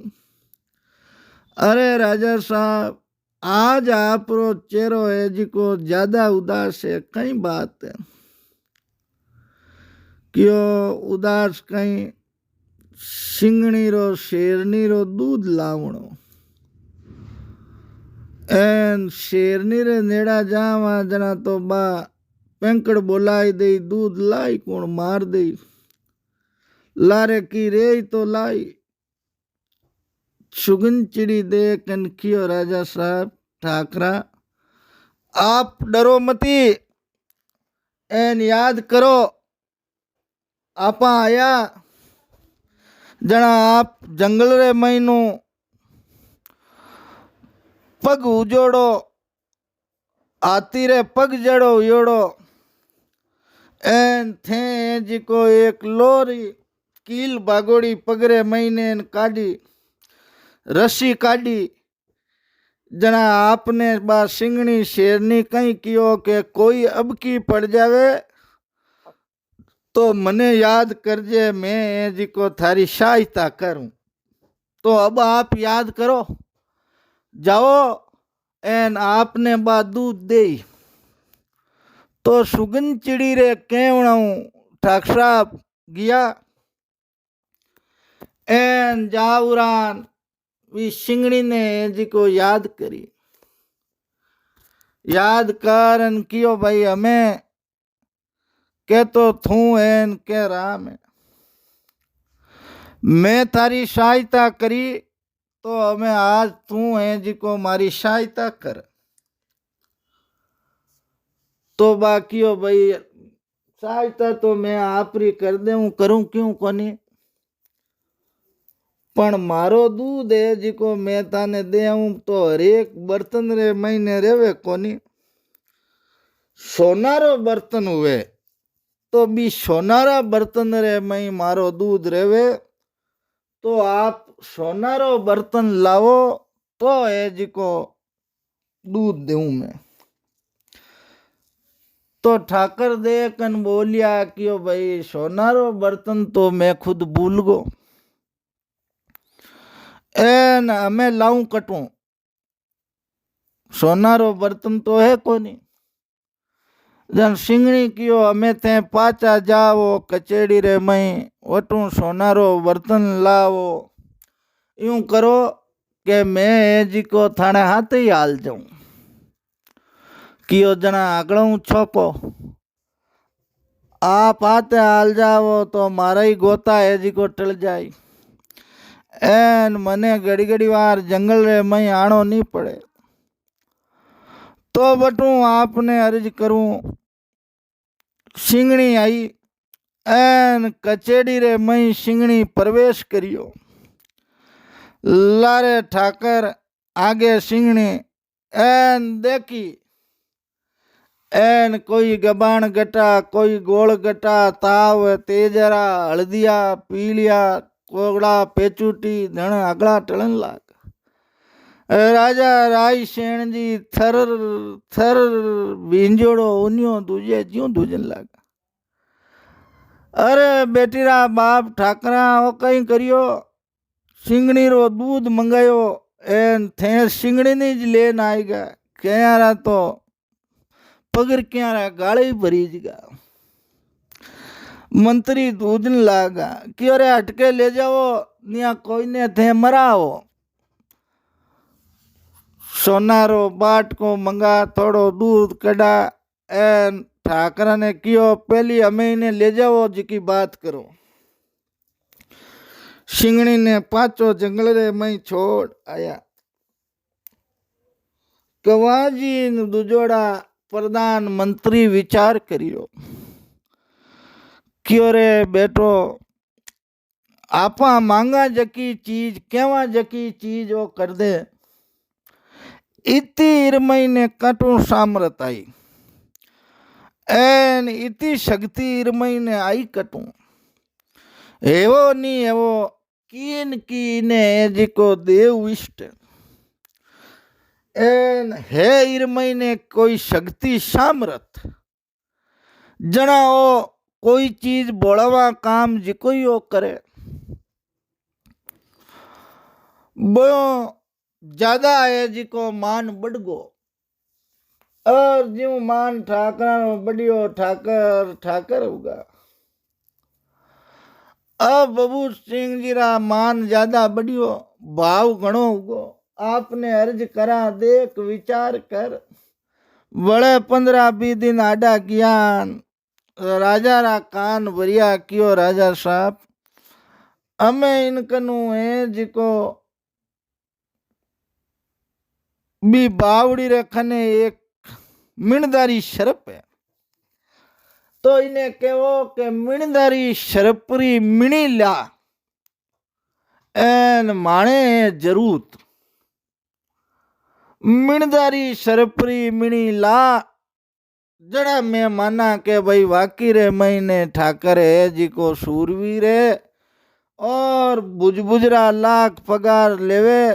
अरे राजा साहब आज आप रो चेहरो है जी को ज्यादा उदास है कई बात है क्यों उदास कहीं सिंगणी रो शेरनी रो दूध लावणो एन शेरनी रे नेड़ा जावा जना तो बा पेंकड़ बोलाई दे दूध लाई कौन मार दे लारे की रे तो लाई सुगन चिड़ी दे कनखियो राजा साहब ठाकरा आप डरो मती एन याद करो आपा आया जना आप जंगल रे महीनू पग उजोड़ो आती रे पग जड़ो योड़ो एन थे जी को एक लोरी कील बागोड़ी पगरे महीने काढ़ी रस्सी काढ़ी जना आपने बा सिंगणी शेरनी कहीं कियो के कोई अब की पड़ जावे तो मने याद करजे, मैं जी को थारी सहायता करूं। तो अब आप याद करो, जाओ एन आपने बा दूध दे। तो सुगन चिड़ी रे केवणऊ ठाकरा गया एन जावरान वी सिंगड़ी ने जी को याद करी। याद कर कियो भाई हमें के तो थू एन के राम है, मैं तारी सहायता करी तो हमें आज तू है जी को मारी सहायता कर। तो बाकियो भाई सहायता तो मैं आप री कर दे करूं क्यों कोनी, पण मारो दूध है जी को मैं ताने दे तो हरेक बर्तन रे महीने रेवे कोनी। सोनारो बर्तन हुए तो भी सोनारा बर्तन रे मई मारो दूध रेवे, तो आप सोनारो बर्तन लावो तो है जी को दूध देऊं मैं। तो ठाकर देखन बोलिया कि भाई सोनारो बर्तन तो मैं खुद भूल गो, एन हमें लाऊं कटूं, सोनारो बर्तन तो है कोनी। जन सिंगणी कियो हमें ते पाचा जावो कचेड़ी रे मई वटू सोनारो बर्तन लावो, यूं करो के मैं जी को थाने हाथ ही हाल जाऊं। कियो जना आगड़ू छोपो, आप हाथ हाल जावो तो मारा ही गोता है जी को टल जाए, एन मने घड़ी घड़ी वार जंगल रे मई आनो नहीं पड़े। तो बटू आपने अर्ज करूं, सिंगणी आई एन कचेड़ी रे मई सिंगणी प्रवेश करियो। लारे ठाकर आगे सिंगणी एन देखी, एन कोई गबाण गटा, कोई गोल गटा, ताव तेजरा हल्दिया पीलिया कोगड़ा पेचूटी धन आगड़ा टलन लाग। राजा राय सेन जी थर थर भींजोड़ो उन्यो दूजे ज्यों दूजन लाग। अरे बेटीरा बाप ठाकरा ओ कहीं करियो, सिंगणी रो दूध मंगायो एन थे सिंगणी नी ज लेन आएगा, क्यारा तो पगर क्यारा गाड़ी भरी जगा। मंत्री दूधन लागा कि अरे हटके ले जाओ निया कोई ने थे मराओ। सोनारो बाट को मंगा थोड़ो दूध कड़ा, एन ठाकरा ने कियो पहली हमें इन्हें ले जाओ जी की बात करो। सिंगणी ने पाचो जंगल रे मई छोड़ आया। कवाजी दुजोड़ा प्रधानमंत्री विचार करियो, क्यों रे बेटो आपा मांगा जकी चीज केवा जकी चीज वो कर दे। इति इरमई ने कटू सामरत आई, एन इति शक्ति इरमई ने आई कटू। एवो नी एवो कीन कीने जी को देव इष्ट, एन हे इरमई ने कोई शक्ति सामरथ जना ओ कोई चीज बोलावा काम जी कोई ओ करे बो ज्यादा है जी को मान बढ़ गो। और ज्यों मान ठाकरा बढ़ियो ठाकर ठाकर होगा। अब बबू सिंह जी रा मान ज्यादा बढ़ियो भाव घणो होगो। आपने अर्ज करा देख विचार कर, बड़े 15-20 दिन आडा ज्ञान राजा रा कान भरिया कियो राजा साहब हमें इनकनु है जिको भी बावड़ी रखने एक मिणदारी शरप है, तो इन्हें कहो के मिणदारी शरपरी मिणी ला एन माणे जरूर मिणदारी शरपरी मिणी ला। जड़ा मैं माना के भाई वाकी रे महीने ठाकर है जी को सूरवीर है और बुजबुजरा लाख पगार लेवे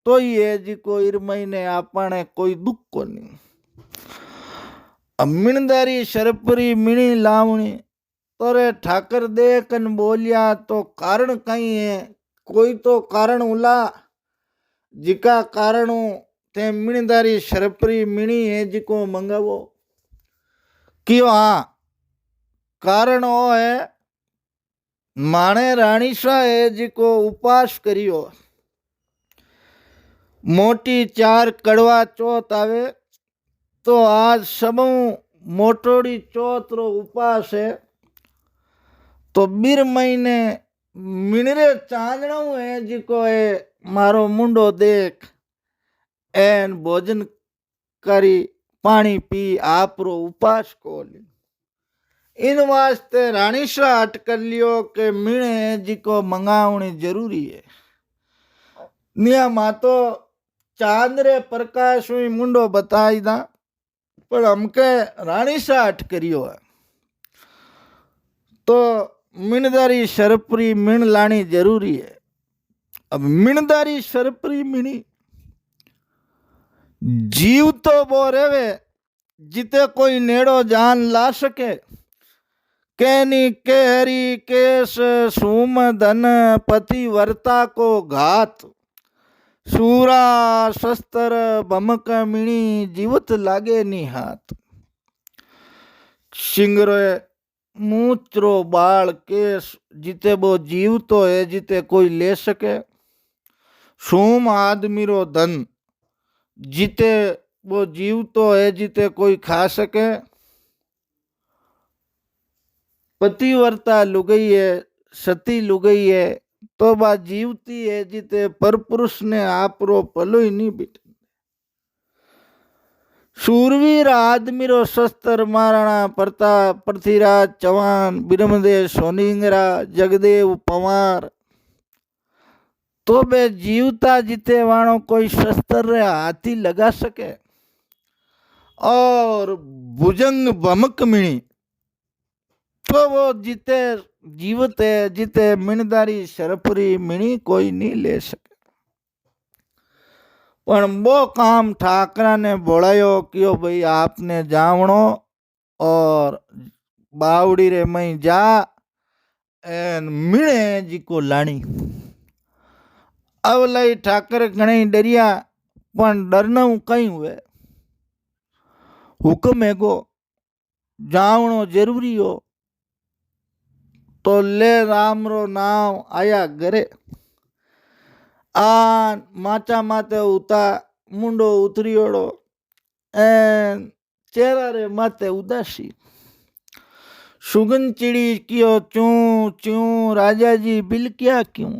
तो ये जी को इर महीने आपने कोई दुख को नहीं। अब मिणदारी शरपरी मिणी लावणी तोरे ठाकर देखन बोलिया तो कारण कहीं है, कोई तो कारण उला जिका कारण ते मिणदारी शरपरी मिणी है जिको मंगावो क्यों। हाँ कारण वो है माणे राणीशा है जिको उपास करियो। मोटी 4 कड़वा चौथ आवे तो आज सबू मोटोड़ी चौथ रो उपास है। तो बीर महीने मिणरे चांदणो है जिको है मारो मुंडो देख एन भोजन करी पानी पी आप रो उपास को ली। इन वास्ते राणीशा हट कर लियो के मिणे जिको मंगावनी जरूरी है। नियम तो चांदरे प्रकाश हुई मुंडो बताई दा पर हमके राणीशा हट करियो है तो मिणदारी शरपरी मिण लानी जरूरी है। अब मिणदारी शरपरी मिणी जीव तो वो रेवे जिते कोई नेड़ो जान ला सके। कैनी केहरी केस सूम धन पति वर्ता को घात सूरा शस्त्र बमक मिणी जीवत लागे नी हाथ। सिंगरे मूत्रो बाल केस जिते वो जीव तो है जिते कोई ले सके। सूम आदमी रो धन जिते वो जीव तो है जिते कोई खा सके। पतिव्रता लुगई है सती लुगई है तो बा जीवती है जिते पर पुरुष ने आप रो पलो ही नहीं बीट। शूरवीर आदमी रो शस्त्र महाराणा प्रताप पृथ्वीराज चौहान ब्रह्मदेव सोनिंगरा जगदेव पवार तो बे जीवता जिते वाणो कोई शस्त्र रे हाथी लगा सके। और भुजंग बमक मिणी तो वो जिते जीवत है जिते मिणदारी शरपरी मिणी कोई नहीं ले सके। पर वो काम ठाकरा ने बोलायो क्यों भाई आपने जावणो और बावड़ी रे मई जा एन मिणे जी को लाणी। अब लई ठाकर घणे डरिया पण डरना कहीं हुए हुक्म है गो जावणो जरूरी हो तो ले राम रो नाम आया घरे। आन माचा माते उता मुंडो उतरियोड़ो एन चेहरा रे माते उदासी। सुगन चिड़ी कियो चू चू राजा जी बिलकिया क्यों।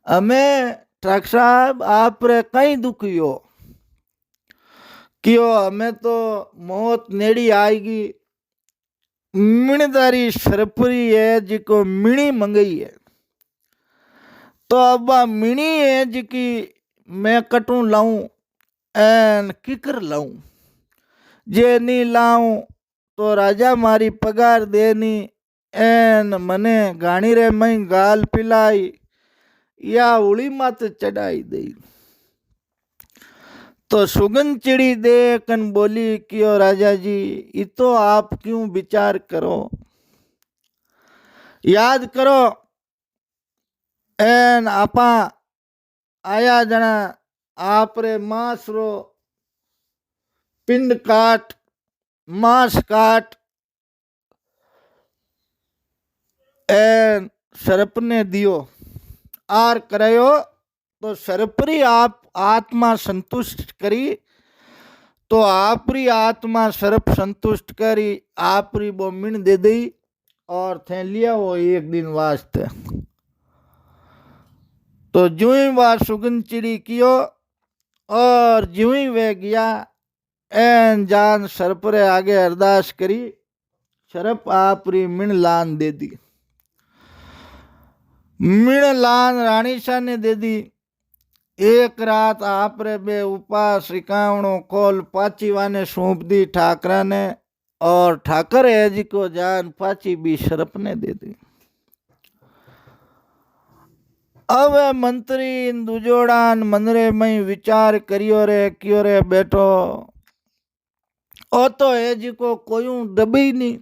हमें ठाक साहब आप रे कहीं दुखियो क्यों हमें तो मौत नेड़ी आएगी। मिणदारी शरपरी है जिको मिणी मंगई है तो अब मिणी है जिकी मैं कटू लाऊं एन किकर लाऊं। जे नहीं लाऊं तो राजा मारी पगार देनी एन मने गाणी रे मई गाल पिलाई या उड़ी मात चढ़ाई दई। तो सुगन चिड़ी देखन बोली क्यों राजा जी ये तो आप क्यों विचार करो। याद करो एन आपा आया जना आप रे मांस रो पिंड काट मांस काट एन सरप ने दियो आर करायो तो सरपरी आप आत्मा संतुष्ट करी तो आपरी आत्मा सरप संतुष्ट करी आपरी वो मिण दे दी और थे लिया वो एक दिन वास्ते। तो ज्यों ही वह सुगन चिड़ी कियो और ज्यों ही वे गया एन जान सरपरे आगे अरदास करी सरप आपरी मिण लान दे दी। मिण लान राणीशा ने दे दी। एक रात आप रे बे उपास इकावणो कोल पाचीवा ने सौंप दी ठाकरा ने और ठाकर है जी को जान पाची भी सरप ने दे दी। હવે મંત્રી દુજોડાન મનરે મય વિચાર કર્યો રે કયો રે બેઠો ઓ તો એ કો કોયું ડબી ની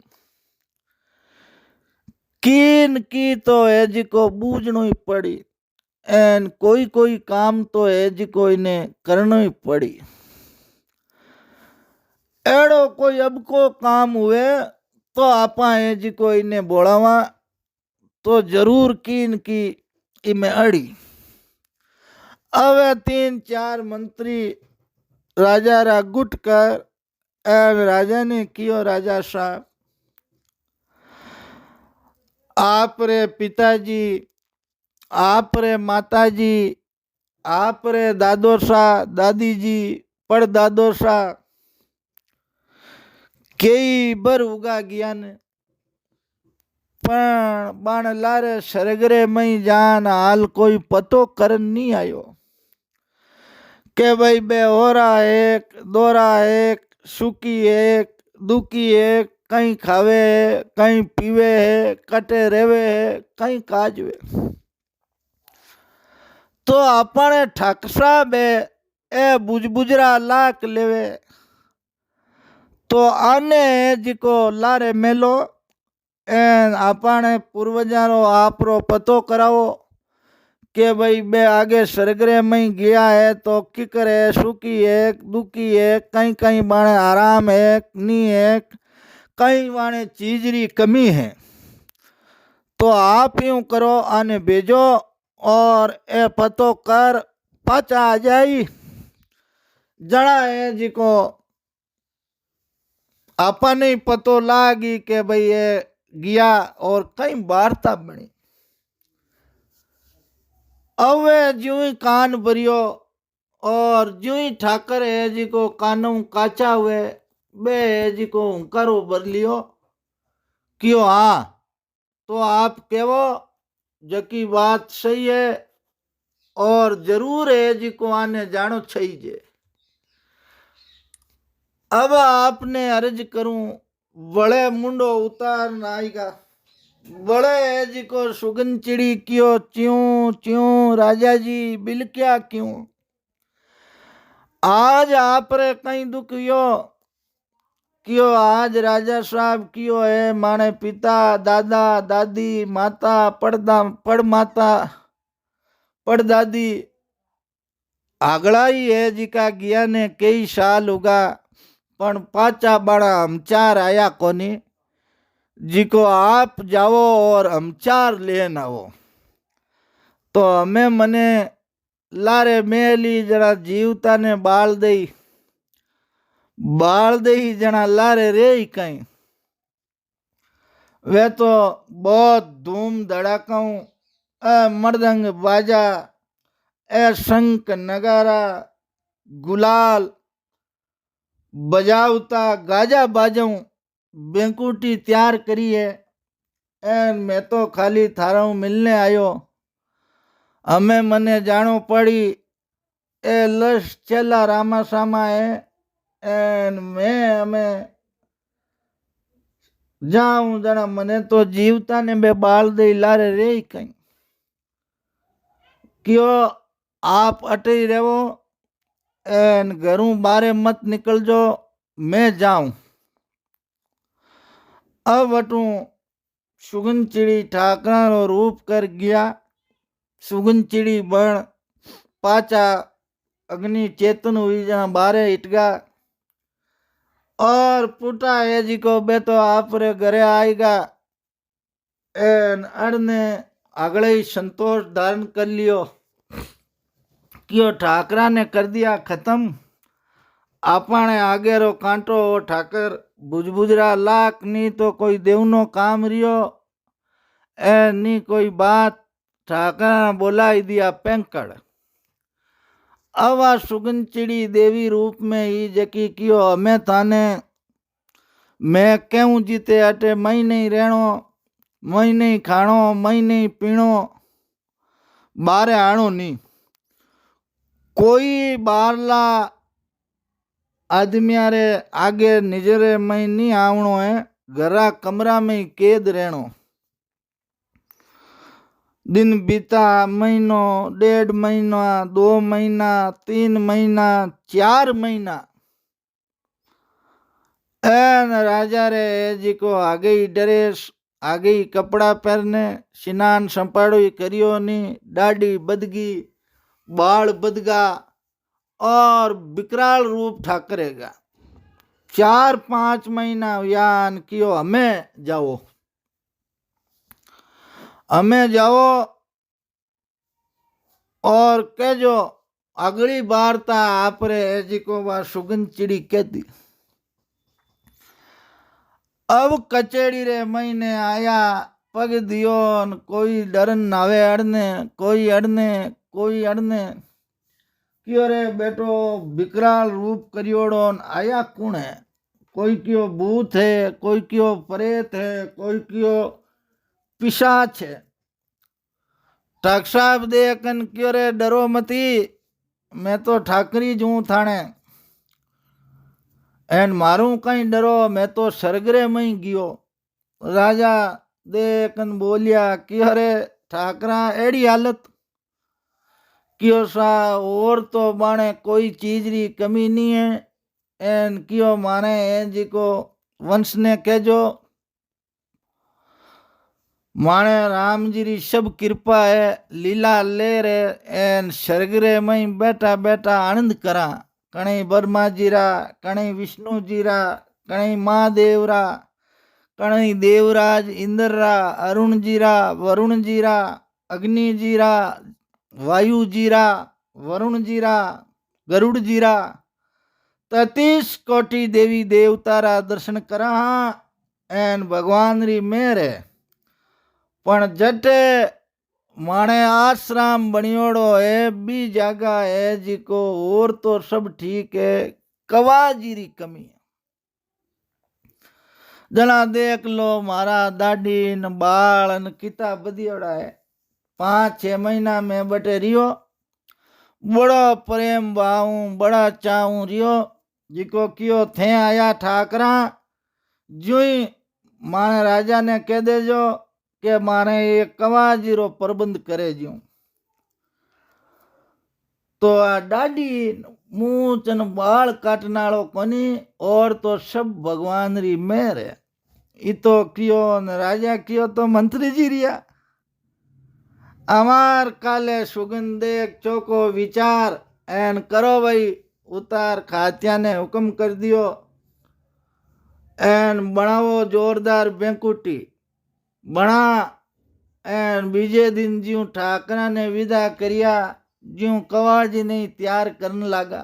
कीन की तो एज को बूझनो ही पड़ी एन कोई कोई काम तो एज कोई ने करनो ही पड़ी एड़ो कोई अब को काम हुए तो आपा एज कोई ने बोलावा तो जरूर कीन की इमे अड़ी अवे 3-4 मंत्री राजा रा गुट कर एन राजा ने कियो राजा साहब आप रे पिताजी आप रे माताजी आप रे दादोसा दादी जी परदादोसा कई बर उगा गया ने पण बाण लारे सरगरे मई जान हाल कोई पतो करन नहीं आयो के भाई बे होरा एक दोरा एक सुकी एक दुखी एक कहीं खावे है कहीं पीवे है कटे रेवे है कहीं काजवे तो अपने ठाकसा बे ए बुजबुजरा लाख लेवे तो आने जिको लारे मेलो एन अपने पूर्वजारो आपरो पतो करावो के भाई बे आगे सरगरे में गया है तो की करे सुखी है दुखी है कहीं कहीं बाणे आराम है नी है कहीं बाणे चीजरी कमी है तो आप यूं करो आने भेजो और ए पतो कर पाचा आ जाई जड़ा है जिको आपा नहीं पतो लागी के भाई ये गया और कई वार्ता बनी अवे ज्यों ही कान भरियो और ज्यों ही ठाकर है जी को कानों काचा हुए बे है जी को हुंकारो भर लियो क्यों हाँ तो आप केवो जकी बात सही है और जरूर है जी को आने जानो चाहिए अब आपने अर्ज करूं बड़े मुंडो उतार आएगा बड़े जी को सुगन चिड़ी क्यों क्यों क्यों राजा जी बिलक्या क्यों आज आप रे कहीं दुख यो क्यों आज राजा साहब क्यों है माने पिता दादा दादी माता पड़ माता पड़ दादी आगड़ा ही है जी का गया ने कई साल होगा पण पाचा बड़ा हमचार आया कोनी जिको आप जाओ और हमचार लेन आओ तो हमें मने लारे मेली जरा जीवता ने बाल दई जना लारे रे कहीं वे तो बहुत धूम धड़ाकाऊ मर्दंग बाजा ए शंख नगारा गुलाल बजावता गाजा बाजाऊ बेंकुटी तैयार करी है एन मैं तो खाली थारा मिलने आयो हमें मने जानो पड़ी ए लश चेला रामा सामा है एन मैं हमें जाऊं जना मने तो जीवता ने बे बाल दे लारे रे कहीं क्यों आप अटे रहो एन घरों बारे मत निकल जो मैं जाऊं अब अटू सुगन चिड़ी ठाकरा रो रूप कर गया सुगन चिड़ी बण पाचा अग्नि चेतन हुई जना बारे इटगा और पुटा है जी को बे तो आप रे घरे आएगा एन अड़ने अगले ही संतोष धारण कर लियो क्यों ठाकरा ने कर दिया खत्म आपने आगे रो कांटो ठाकर बुजबुजरा लाख नी तो कोई देवनो काम रियो ए नी कोई बात ठाकर बोलाई दिया पेंकड़ अवा सुगन चिड़ी देवी रूप में ही जकी कियो हमें थाने मैं क्यों जीते अटे मई नहीं रहनो मई नहीं खाणो मई नहीं पीणो बारे आणो नहीं कोई बारला आदमी रे आगे निजरे में नहीं आवणो है घरा कमरा में कैद रहनो दिन बीता, महीनो, 1.5 महीना, 2 महीना, 3 महीना, 4 महीना। एन राजा रे जी को आ गई ड्रेस, आ गई कपड़ा पहनने, स्नान संपाड़ो करियो नी, दाढ़ी बदगी, बाल बदगा और विकराल रूप ठाकरेगा। 4-5 महीना यान कियो हमें जाओ, हमें जाओ और कहो अगली बार ता आपरे जी को वा सुगंध चिड़ी कहती। अब कचेड़ी रे महीने आया, पग दियो, कोई डरन नावे अड़ने, कोई अड़ने, कोई अड़ने। क्यों रे बेटो विकराल रूप करियोड़ो आया कौन है? कोई क्यों भूत है, कोई क्यों प्रेत है, कोई क्यों पिशाच है। ठाक साहब देखन क्यों रे डरो मती, मैं तो ठाकरी जू थाने, एन मारू कहीं डरो, मैं तो सरगरे में ही गियो। राजा देखन बोलिया क्यों रे ठाकरा एड़ी हालत, क्यों सा और तो बाणे कोई चीज री कमी नहीं है। एन क्यों माने एन जी को वंश ने कहजो, माने राम जी री सब कृपा है, लीला ले रे एन सरगरे में बैठा बैठा आनंद करा। कणी ब्रह्मा जीरा, कणी विष्णु जीरा, कणी महादेवरा, कणी देवराज इंद्ररा, अरुण जीरा, वरुण जीरा, अग्नि जीरा, वायु जीरा, वरुण जीरा, गरुड़ जीरा, 33 कोटि देवी देवतारा दर्शन करा। एन भगवान री मेहर है। पण जटे माणे आश्रम बनियोड़ो है, बी जगह है जी को और तो सब ठीक है, कवाजी री कमी है। जना देख लो मारा दाढ़ी न बाल न किता बदियोड़ा है। 5-6 महीना में बटे रियो, बड़ा प्रेम भाव बड़ा चाहूं रियो। जिको कियो थे आया ठाकरा, जुई माने राजा ने कह देजो के मारे ये कवाजी रो प्रबंध करे ज्यूं। तो आ दाढ़ी मूछ न बाल काटनाड़ो कोनी, और तो सब भगवान री मेहर है। इतो कियो न राजा कियो तो मंत्री जी रिया। अमार काले सुगंध एक चौको विचार एन करो भाई, उतार खातिया ने हुक्म कर दियो, एन बनावो जोरदार बेंकुटी बना। एन बीजे दिन ज्यूं ठाकरा ने विदा करिया, ज्यूं कवाजी ने तैयार करने लगा।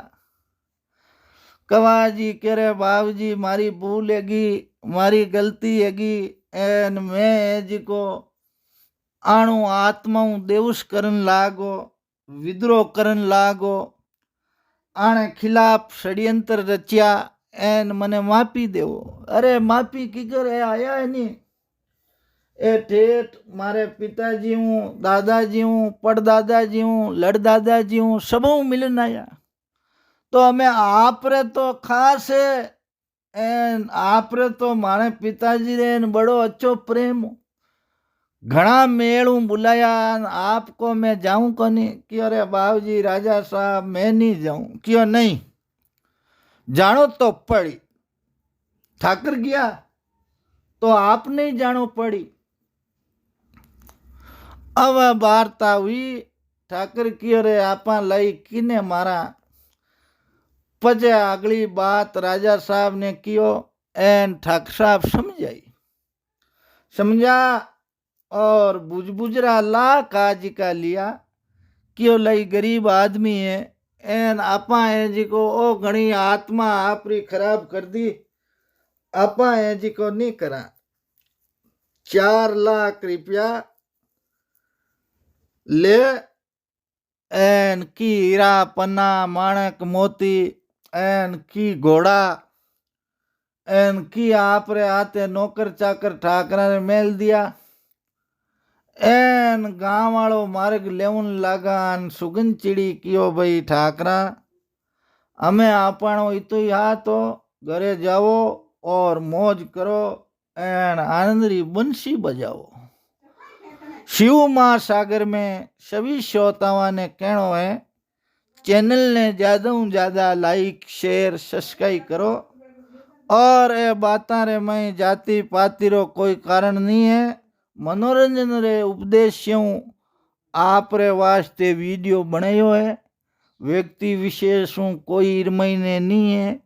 कवाजी कह रहे बाबू जी मारी भूल हैगी, मारी गलती हैगी, एन मैं जी को आणु आत्माऊ देवस करन लागो, विद्रोह करन लागो, आने खिलाफ षड्यंत्र रचिया, एन मने मापी देवो। अरे मापी की करे आया है नी, ए ठेठ मारे पिताजी हूँ, दादाजी हूँ, पड़दादाजी हूँ, लड़दादाजी हूँ, सबू मिलन आया। तो हमें आप रे तो खास है, एन आप रे तो मारे पिताजी रे बड़ो अच्छो प्रेम। घना मेलू बुलाया, आपको मैं जाऊं को नहीं? क्यों रे बाबूजी राजा साहब मैं नहीं जाऊं। क्यों नहीं जानो तो पड़ी, ठाकर गया तो आप नहीं जानो पड़ी। अब वार्ता हुई, ठाकर क्यों रे आपा लाई किने मारा। पजे अगली बात राजा साहब ने कियो, एन ठाकर साहब समझाई, समझा और बुजबुजरा ला काज का लिया। क्यों लई गरीब आदमी है, एन आपा है जी को ओ घनी आत्मा आपरी खराब कर दी, आपा है जी को नहीं करा। 4 लाख रुपया ले, एन की हीरा पन्ना माणक मोती, एन की घोड़ा, एन की आप रे आते नौकर चाकर ठाकरा ने मेल दिया। एन गांव वालों मार्ग लेवन लागा। सुगंध चिड़ी कियो भाई ठाकरा हमें आपणो इतो ही हाथ हो, घरे जाओ और मौज करो, एन आनंद री बंसी बजाओ। शिव महासागर में सभी श्रोताओं ने कहना है चैनल ने ज़्यादा से ज़्यादा लाइक शेयर सब्सक्राइब करो। और ये बातां रे मैं जाति पाति रो कोई कारण नहीं है, मनोरंजन रे उपदेशों आप रे वास्ते वीडियो बनायो है। व्यक्ति विशेषों कोई महीने नहीं है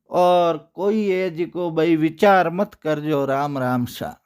और कोई है जिको भाई विचार मत करजो। राम राम सा।